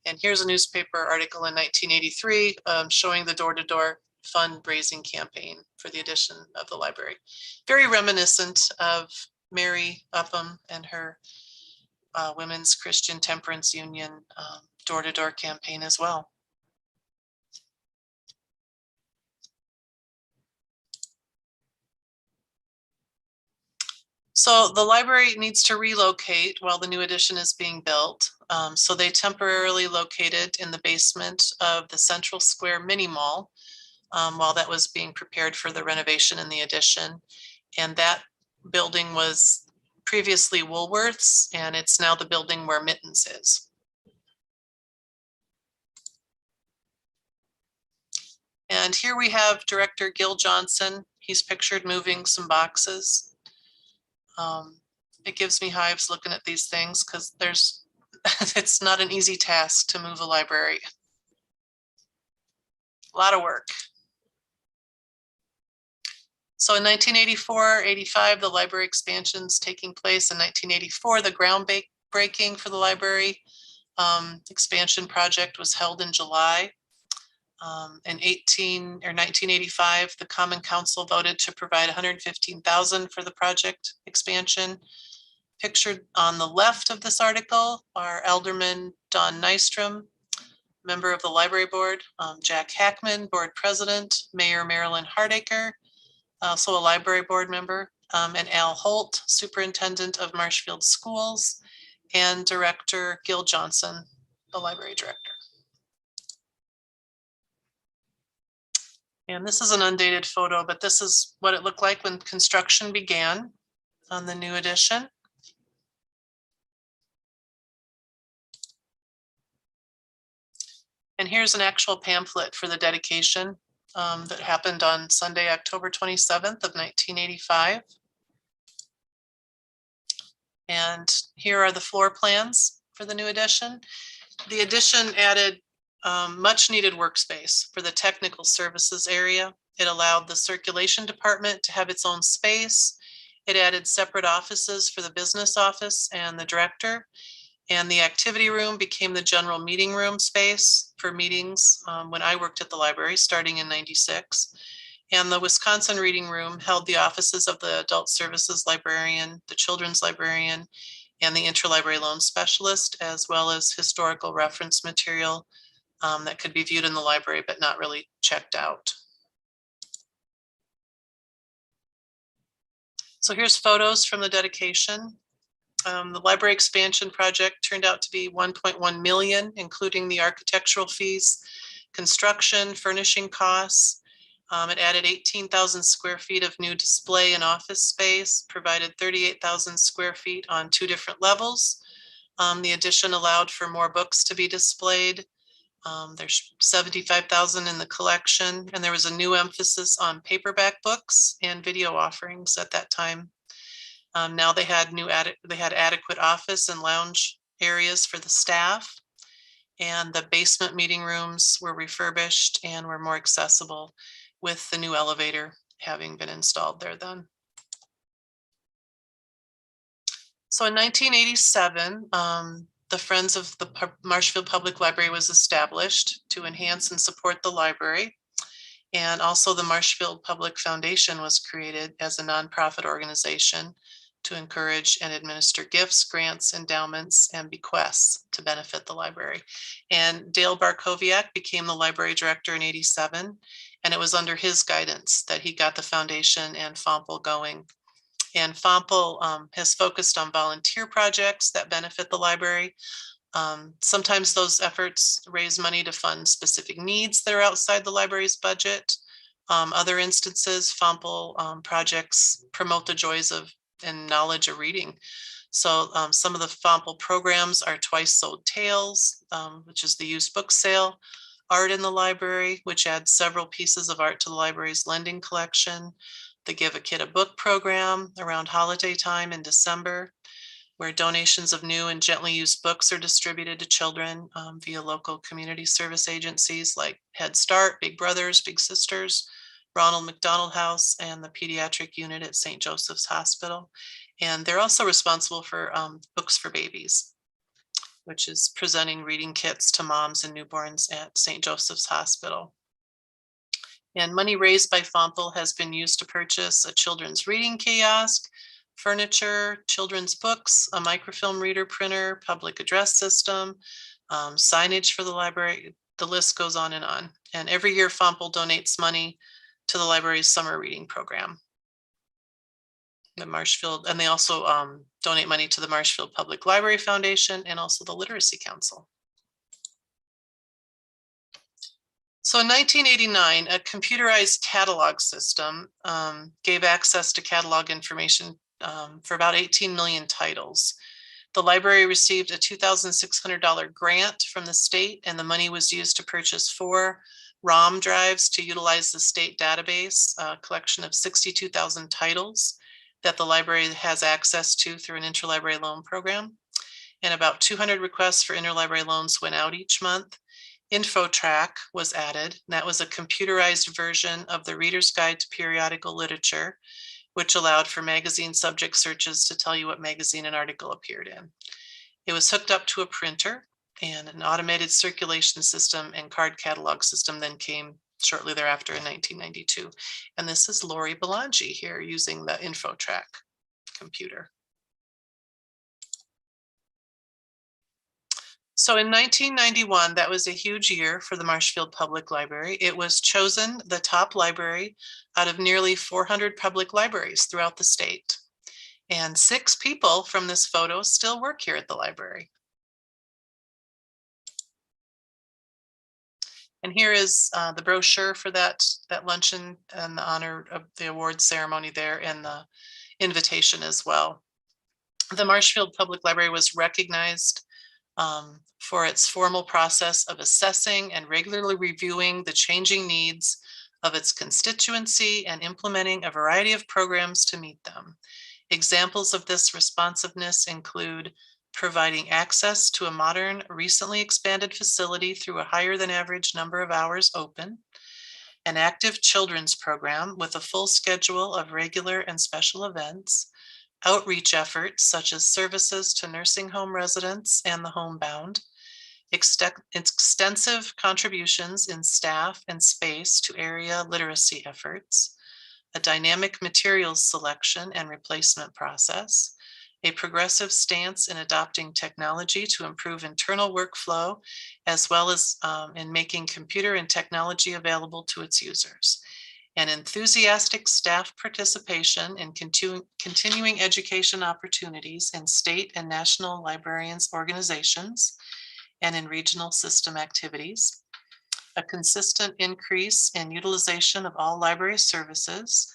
And here's a newspaper article in 1983 showing the door-to-door fundraising campaign for the addition of the library. Very reminiscent of Mary Upham and her Women's Christian Temperance Union door-to-door campaign as well. So the library needs to relocate while the new addition is being built. So they temporarily located in the basement of the Central Square Mini Mall while that was being prepared for the renovation in the addition. And that building was previously Woolworth's, and it's now the building where Mittens is. And here we have Director Gil Johnson. He's pictured moving some boxes. It gives me hives looking at these things because it's not an easy task to move a library. A lot of work. So in 1984-85, the library expansion's taking place. In 1984, the groundbreaking for the library expansion project was held in July. In 1985, the Common Council voted to provide $115,000 for the project expansion. Pictured on the left of this article are Alderman Don Nystrom, member of the library board, Jack Hackman, board president, Mayor Marilyn Hardacre, also a library board member, and Al Holt, superintendent of Marshfield Schools, and director Gil Johnson, the library director. And this is an undated photo, but this is what it looked like when construction began on the new edition. And here's an actual pamphlet for the dedication that happened on Sunday, October 27th of 1985. And here are the floor plans for the new addition. The addition added much needed workspace for the technical services area. It allowed the circulation department to have its own space. It added separate offices for the business office and the director. And the activity room became the general meeting room space for meetings when I worked at the library starting in '96. And the Wisconsin Reading Room held the offices of the adult services librarian, the children's librarian, and the interlibrary loan specialist, as well as historical reference material that could be viewed in the library but not really checked out. So here's photos from the dedication. The library expansion project turned out to be 1.1 million, including the architectural fees, construction, furnishing costs. It added 18,000 square feet of new display and office space, provided 38,000 square feet on 2 different levels. The addition allowed for more books to be displayed. There's 75,000 in the collection, and there was a new emphasis on paperback books and video offerings at that time. Now they had adequate office and lounge areas for the staff, and the basement meeting rooms were refurbished and were more accessible with the new elevator having been installed there then. So in 1987, the Friends of the Marshfield Public Library was established to enhance and support the library. And also the Marshfield Public Foundation was created as a nonprofit organization to encourage and administer gifts, grants, endowments, and bequests to benefit the library. And Dale Barkowiak became the library director in '87, and it was under his guidance that he got the foundation and FOMPL going. And FOMPL has focused on volunteer projects that benefit the library. Sometimes those efforts raise money to fund specific needs that are outside the library's budget. Other instances, FOMPL projects promote the joys of and knowledge of reading. So some of the FOMPL programs are Twice Sold Tales, which is the used book sale, Art in the Library, which adds several pieces of art to the library's lending collection, the Give a Kid a Book program around holiday time in December, where donations of new and gently used books are distributed to children via local community service agencies like Head Start, Big Brothers, Big Sisters, Ronald McDonald House, and the pediatric unit at St. Joseph's Hospital. And they're also responsible for Books for Babies, which is presenting reading kits to moms and newborns at St. Joseph's Hospital. And money raised by FOMPL has been used to purchase a children's reading kiosk, furniture, children's books, a microfilm reader printer, public address system, signage for the library. The list goes on. And every year FOMPL donates money to the library's summer reading program. The Marshfield, and they also donate money to the Marshfield Public Library Foundation and also the Literacy Council. So in 1989, a computerized catalog system gave access to catalog information for about 18 million titles. The library received a $2,600 grant from the state, and the money was used to purchase 4 ROM drives to utilize the state database, a collection of 62,000 titles that the library has access to through an interlibrary loan program. And about 200 requests for interlibrary loans went out each month. InfoTrack was added. And that was a computerized version of the Reader's Guide to Periodical Literature, which allowed for magazine subject searches to tell you what magazine an article appeared in. It was hooked up to a printer, and an automated circulation system and card catalog system then came shortly thereafter in 1992. And this is Lori Belangi here using the InfoTrack computer. So in 1991, that was a huge year for the Marshfield Public Library. It was chosen the top library out of nearly 400 public libraries throughout the state. And 6 people from this photo still work here at the library. And here is the brochure for that luncheon and the honor of the award ceremony there, and the invitation as well. The Marshfield Public Library was recognized for its formal process of assessing and regularly reviewing the changing needs of its constituency and implementing a variety of programs to meet them. Examples of this responsiveness include providing access to a modern, recently expanded facility through a higher than average number of hours open, an active children's program with a full schedule of regular and special events, outreach efforts such as services to nursing home residents and the homebound, extensive contributions in staff and space to area literacy efforts, a dynamic materials selection and replacement process, a progressive stance in adopting technology to improve internal workflow, as well as in making computer and technology available to its users, and enthusiastic staff participation in continuing education opportunities in state and national librarians organizations and in regional system activities, a consistent increase in utilization of all library services,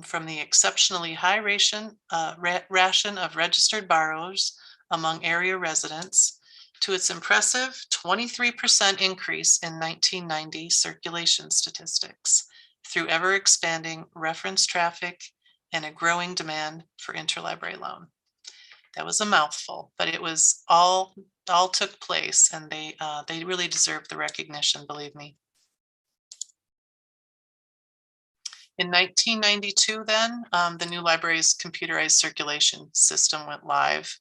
from the exceptionally high ration of registered borrowers among area residents to its impressive 23% increase in 1990 circulation statistics through ever expanding reference traffic and a growing demand for interlibrary loan. That was a mouthful, but it was all took place, and they really deserve the recognition, believe me. In 1992, then, the new library's computerized circulation system went live.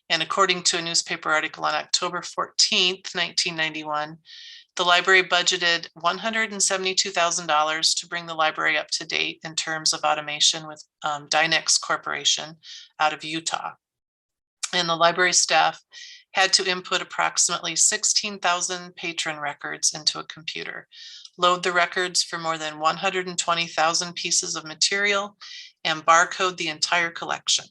And according to a newspaper article on October 14th, 1991, the library budgeted $172,000 to bring the library up to date in terms of automation with Dynex Corporation out of Utah. And the library staff had to input approximately 16,000 patron records into a computer, load the records for more than 120,000 pieces of material, and barcode the entire collection.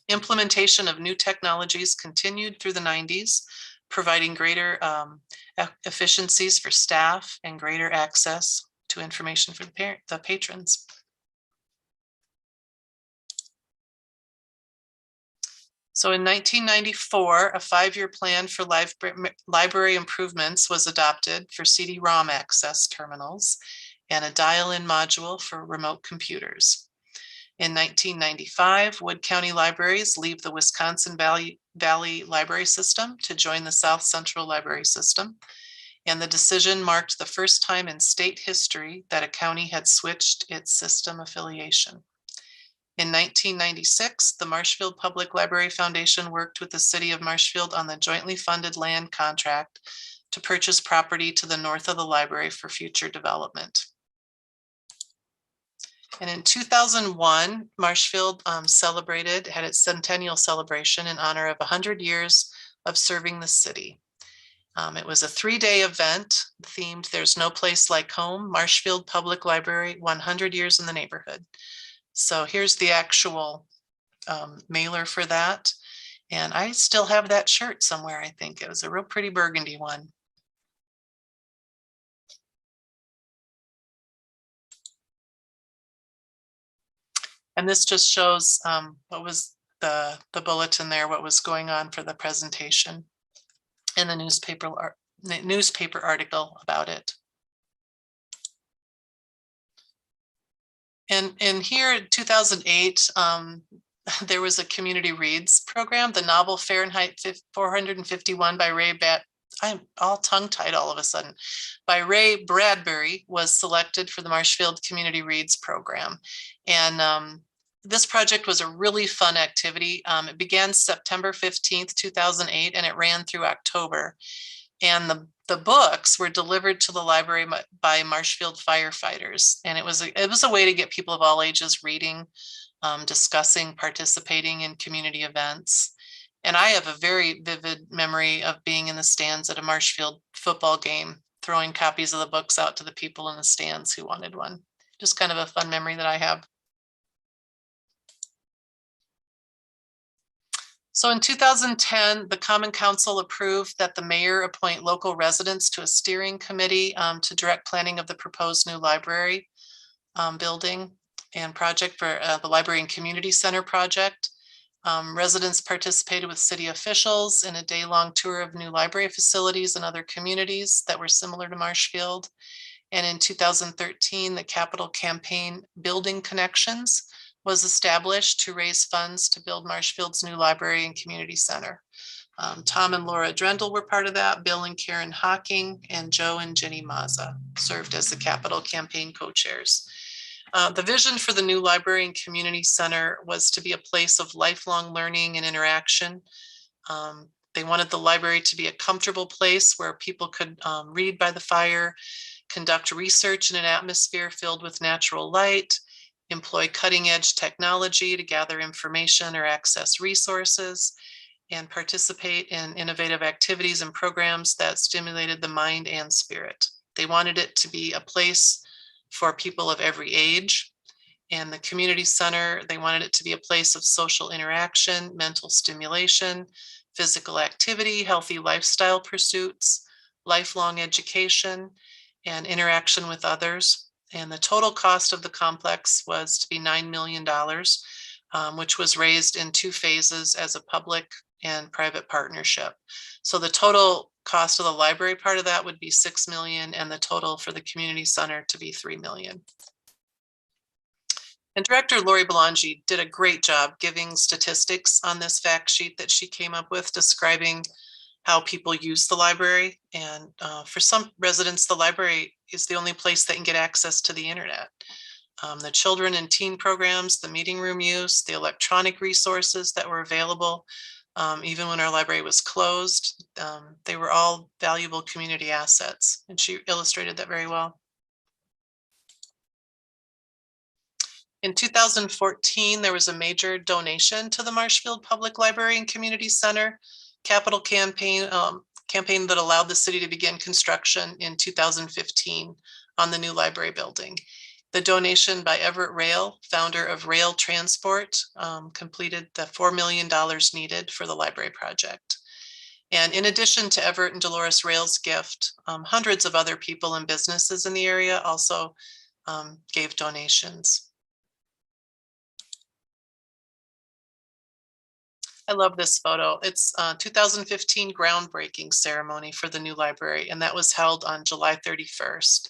Implementation of new technologies continued through the 90s, providing greater efficiencies for staff and greater access to information for the patrons. So in 1994, a 5-year plan for library improvements was adopted for CD-ROM access terminals and a dial-in module for remote computers. In 1995, Wood County Libraries leave the Wisconsin Valley Library System to join the South Central Library System, and the decision marked the first time in state history that a county had switched its system affiliation. In 1996, the Marshfield Public Library Foundation worked with the city of Marshfield on the jointly funded land contract to purchase property to the north of the library for future development. And in 2001, Marshfield had its centennial celebration in honor of 100 years of serving the city. It was a 3-day event themed "There's No Place Like Home, Marshfield Public Library, 100 Years in the Neighborhood." So here's the actual mailer for that. And I still have that shirt somewhere, I think. It was a real pretty burgundy one. And this just shows what was the bulletin there, what was going on for the presentation, and the newspaper article about it. And here in 2008, there was a community reads program, the novel Fahrenheit 451 by Ray I'm all tongue-tied all of a sudden, by Ray Bradbury, was selected for the Marshfield Community Reads program. And this project was a really fun activity. It began September 15th, 2008, and it ran through October. And the books were delivered to the library by Marshfield firefighters. And it was a way to get people of all ages reading, discussing, participating in community events. And I have a very vivid memory of being in the stands at a Marshfield football game, throwing copies of the books out to the people in the stands who wanted one. Just kind of a fun memory that I have. So in 2010, the Common Council approved that the mayor appoint local residents to a steering committee to direct planning of the proposed new library building and project for the Library and Community Center project. Residents participated with city officials in a day-long tour of new library facilities and other communities that were similar to Marshfield. And in 2013, the capital campaign Building Connections was established to raise funds to build Marshfield's new library and community center. Tom and Laura Drendel were part of that. Bill and Karen Hocking and Joe and Jenny Mazza served as the capital campaign co-chairs. The vision for the new library and community center was to be a place of lifelong learning and interaction. They wanted the library to be a comfortable place where people could read by the fire, conduct research in an atmosphere filled with natural light, employ cutting-edge technology to gather information or access resources, and participate in innovative activities and programs that stimulated the mind and spirit. They wanted it to be a place for people of every age. And the community center, they wanted it to be a place of social interaction, mental stimulation, physical activity, healthy lifestyle pursuits, lifelong education, and interaction with others. And the total cost of the complex was to be $9 million, which was raised in 2 phases as a public and private partnership. So the total cost of the library part of that would be $6 million, and the total for the community center to be $3 million. And Director Lori Belangi did a great job giving statistics on this fact sheet that she came up with, describing how people use the library. And for some residents, the library is the only place that can get access to the internet. The children and teen programs, the meeting room use, the electronic resources that were available, even when our library was closed, they were all valuable community assets. And she illustrated that very well. In 2014, there was a major donation to the Marshfield Public Library and Community Center capital campaign that allowed the city to begin construction in 2015 on the new library building. The donation by Everett Roehl, founder of Roehl Transport, completed the $4 million needed for the library project. And in addition to Everett and Dolores Roehl's gift, hundreds of other people and businesses in the area also gave donations. I love this photo. It's 2015 groundbreaking ceremony for the new library, and that was held on July 31st.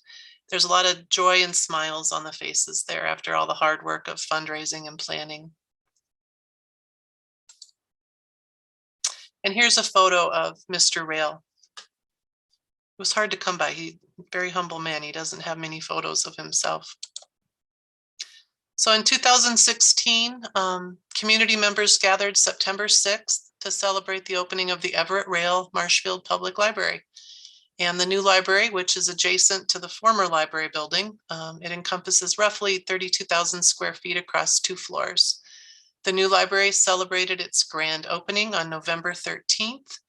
There's a lot of joy and smiles on the faces there after all the hard work of fundraising and planning. And here's a photo of Mr. Roehl. It was hard to come by. He's a very humble man. He doesn't have many photos of himself. So in 2016, community members gathered September 6th to celebrate the opening of the Everett Roehl Marshfield Public Library. And the new library, which is adjacent to the former library building, it encompasses roughly 32,000 square feet across 2 floors. The new library celebrated its grand opening on November 13th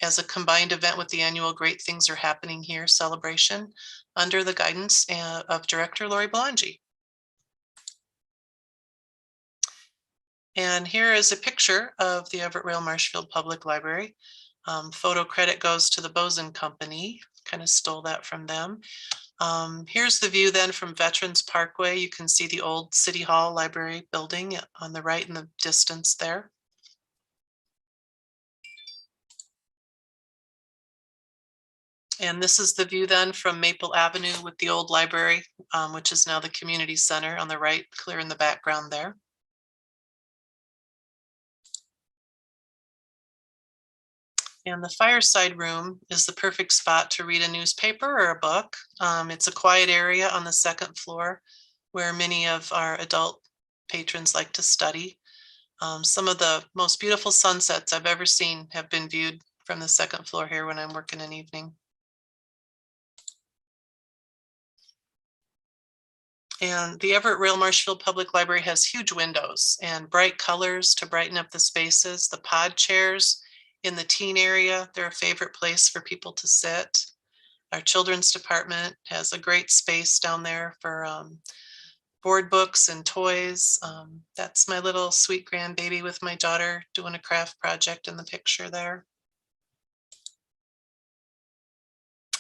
as a combined event with the annual Great Things Are Happening Here celebration under the guidance of Director Lori Belangi. And here is a picture of the Everett Roehl Marshfield Public Library. Photo credit goes to the Boson Company, kind of stole that from them. Here's the view then from Veterans Parkway. You can see the old City Hall Library building on the right in the distance there. And this is the view then from Maple Avenue with the old library, which is now the community center on the right, clear in the background there. And the fireside room is the perfect spot to read a newspaper or a book. It's a quiet area on the second floor where many of our adult patrons like to study. Some of the most beautiful sunsets I've ever seen have been viewed from the second floor here when I'm working an evening. And the Everett Roehl Marshfield Public Library has huge windows and bright colors to brighten up the spaces. The pod chairs in the teen area, they're a favorite place for people to sit. Our children's department has a great space down there for board books and toys. That's my little sweet grandbaby with my daughter doing a craft project in the picture there.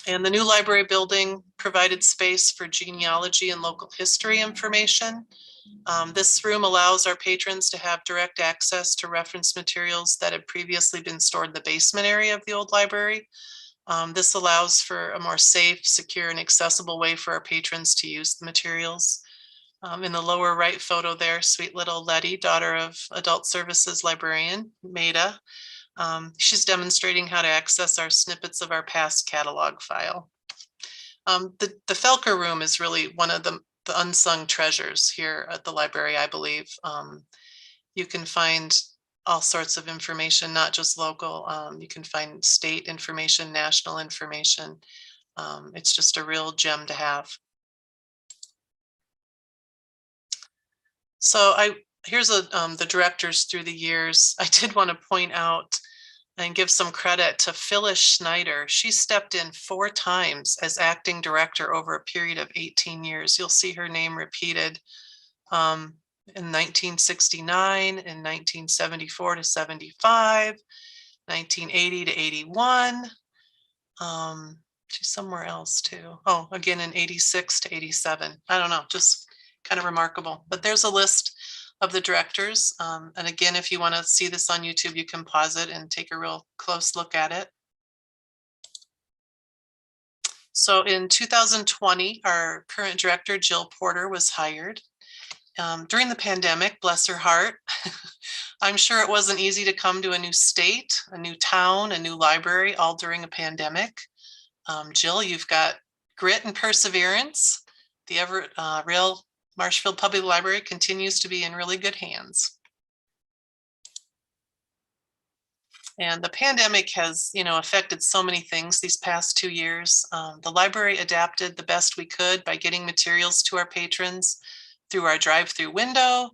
And the new library building provided space for genealogy and local history information. This room allows our patrons to have direct access to reference materials that had previously been stored in the basement area of the old library. This allows for a more safe, secure, and accessible way for our patrons to use the materials. In the lower right photo there, sweet little Letty, daughter of Adult Services librarian, Maida. She's demonstrating how to access our snippets of our past catalog file. The Felker room is really one of the unsung treasures here at the library, I believe. You can find all sorts of information, not just local. You can find state information, national information. It's just a real gem to have. So here's the directors through the years. I did want to point out and give some credit to Phyllis Schneider. She stepped in 4 times as acting director over a period of 18 years. You'll see her name repeated in 1969, in 1974 to 75, 1980 to 81. She's somewhere else too. Oh, again in 86 to 87. I don't know, just kind of remarkable. But there's a list of the directors. And again, if you want to see this on YouTube, you can pause it and take a real close look at it. So in 2020, our current director, Jill Porter, was hired. During the pandemic, bless her heart, I'm sure it wasn't easy to come to a new state, a new town, a new library, all during a pandemic. Jill, you've got grit and perseverance. The Everett Roehl Marshfield Public Library continues to be in really good hands. And the pandemic has, affected so many things these past 2 years. The library adapted the best we could by getting materials to our patrons through our drive-through window,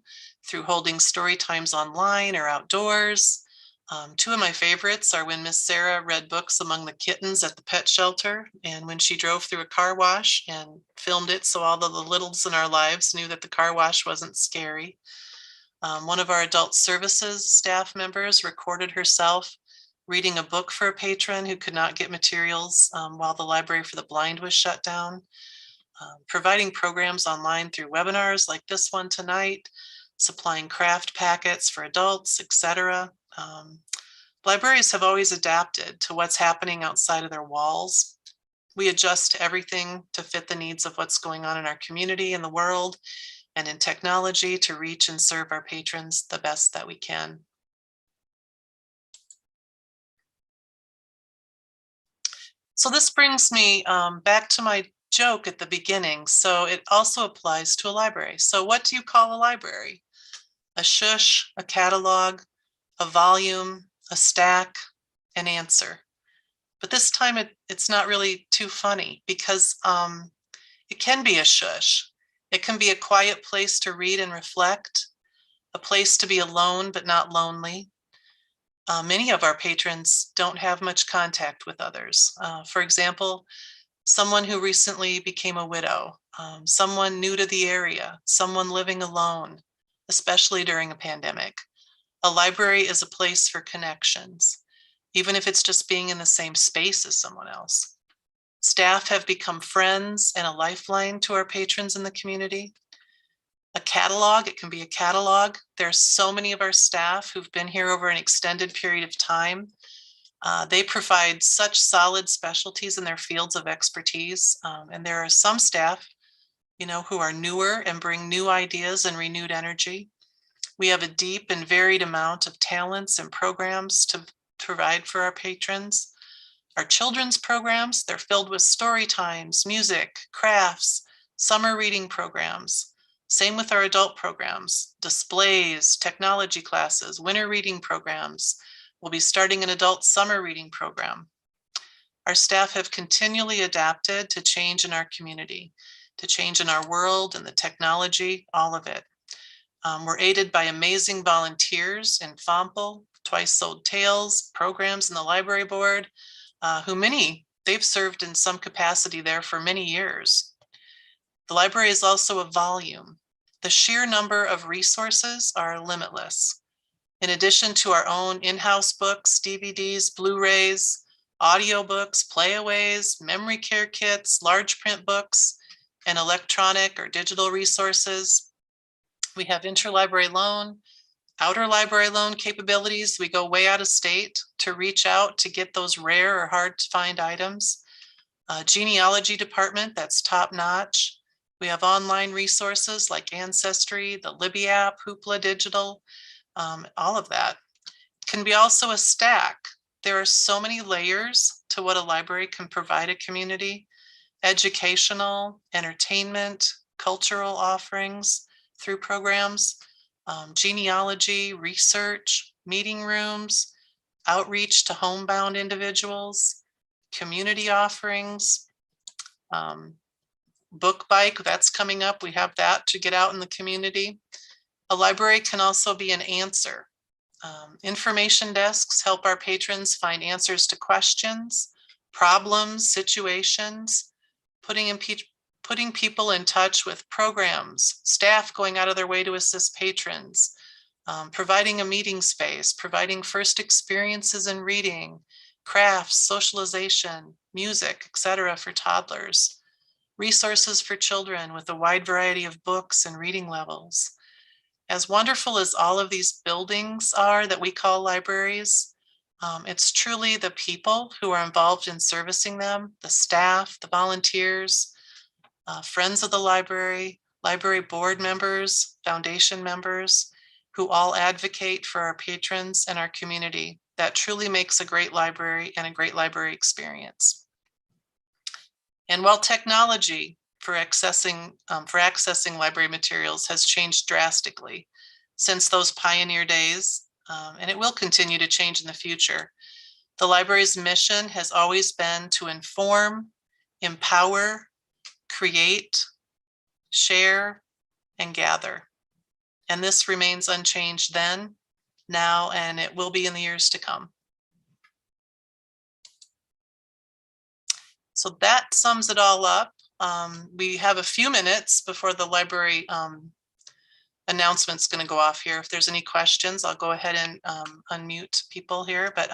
through holding story times online or outdoors. 2 of my favorites are when Miss Sarah read books among the kittens at the pet shelter, and when she drove through a car wash and filmed it so all of the littles in our lives knew that the car wash wasn't scary. One of our adult services staff members recorded herself reading a book for a patron who could not get materials while the Library for the Blind was shut down. Providing programs online through webinars like this one tonight, supplying craft packets for adults, etc. Libraries have always adapted to what's happening outside of their walls. We adjust everything to fit the needs of what's going on in our community, in the world, and in technology to reach and serve our patrons the best that we can. So this brings me back to my joke at the beginning. So it also applies to a library. So what do you call a library? A shush, a catalog, a volume, a stack, an answer. But this time it's not really too funny because it can be a shush. It can be a quiet place to read and reflect, a place to be alone but not lonely. Many of our patrons don't have much contact with others. For example, someone who recently became a widow, someone new to the area, someone living alone, especially during a pandemic. A library is a place for connections, even if it's just being in the same space as someone else. Staff have become friends and a lifeline to our patrons in the community. A catalog, it can be a catalog. There's so many of our staff who've been here over an extended period of time. They provide such solid specialties in their fields of expertise. And there are some staff, who are newer and bring new ideas and renewed energy. We have a deep and varied amount of talents and programs to provide for our patrons. Our children's programs, they're filled with story times, music, crafts, summer reading programs. Same with our adult programs, displays, technology classes, winter reading programs. We'll be starting an adult summer reading program. Our staff have continually adapted to change in our community, to change in our world and the technology, all of it. We're aided by amazing volunteers in FOMPL, Twice Sold Tales, programs in the library board, they've served in some capacity there for many years. The library is also a volume. The sheer number of resources are limitless. In addition to our own in-house books, DVDs, Blu-rays, audiobooks, playaways, memory care kits, large print books, and electronic or digital resources. We have interlibrary loan, outer library loan capabilities. We go way out of state to reach out to get those rare or hard to find items. Genealogy department, that's top notch. We have online resources like Ancestry, the Libby app, Hoopla Digital, all of that. Can be also a stack. There are so many layers to what a library can provide a community. Educational, entertainment, cultural offerings through programs, genealogy, research, meeting rooms, outreach to homebound individuals, community offerings, book bike, that's coming up. We have that to get out in the community. A library can also be an answer. Information desks help our patrons find answers to questions, problems, situations, putting people in touch with programs, staff going out of their way to assist patrons, providing a meeting space, providing first experiences in reading, crafts, socialization, music, etc. for toddlers, resources for children with a wide variety of books and reading levels. As wonderful as all of these buildings are that we call libraries, it's truly the people who are involved in servicing them, the staff, the volunteers, friends of the library, library board members, foundation members, who all advocate for our patrons and our community. That truly makes a great library and a great library experience. And while technology for accessing library materials has changed drastically since those pioneer days, and it will continue to change in the future, the library's mission has always been to inform, empower, create, share, and gather. And this remains unchanged then, now, and it will be in the years to come. So that sums it all up. We have a few minutes before the library announcement's going to go off here. If there's any questions, I'll go ahead and unmute people here. But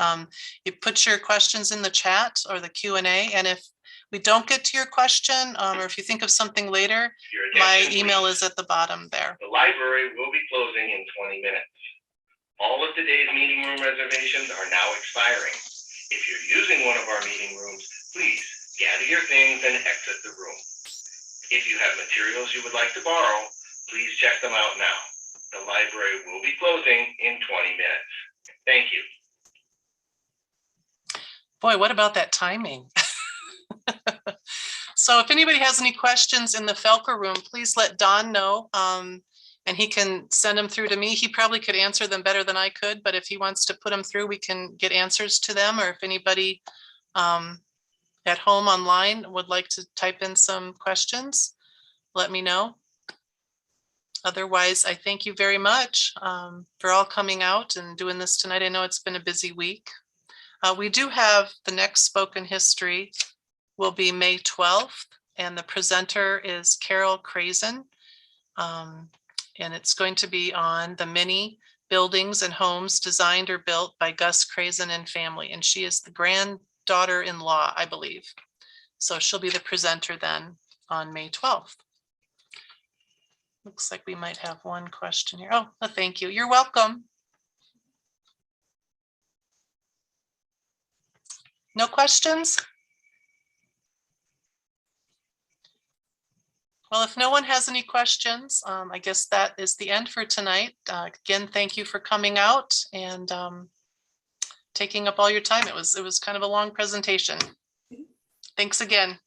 you put your questions in the chat or the Q&A, and if we don't get to your question, or if you think of something later, my email is at the bottom there. The library will be closing in 20 minutes. All of today's meeting room reservations are now expiring. If you're using one of our meeting rooms, please gather your things and exit the room. If you have materials you would like to borrow, please check them out now. The library will be closing in 20 minutes. Thank you. Boy, what about that timing? So if anybody has any questions in the Felker room, please let Don know, and he can send them through to me. He probably could answer them better than I could, but if he wants to put them through, we can get answers to them. Or if anybody at home online would like to type in some questions, let me know. Otherwise, I thank you very much for all coming out and doing this tonight. I know it's been a busy week. We do have the next Spoken History will be May 12th, and the presenter is Carol Crazen. And it's going to be on the many buildings and homes designed or built by Gus Crazen and family. And she is the granddaughter-in-law, I believe. So she'll be the presenter then on May 12th. Looks like we might have one question here. Oh, thank you. You're welcome. No questions? Well, if no one has any questions, I guess that is the end for tonight. Again, thank you for coming out, and taking up all your time. It was kind of a long presentation. Thanks again.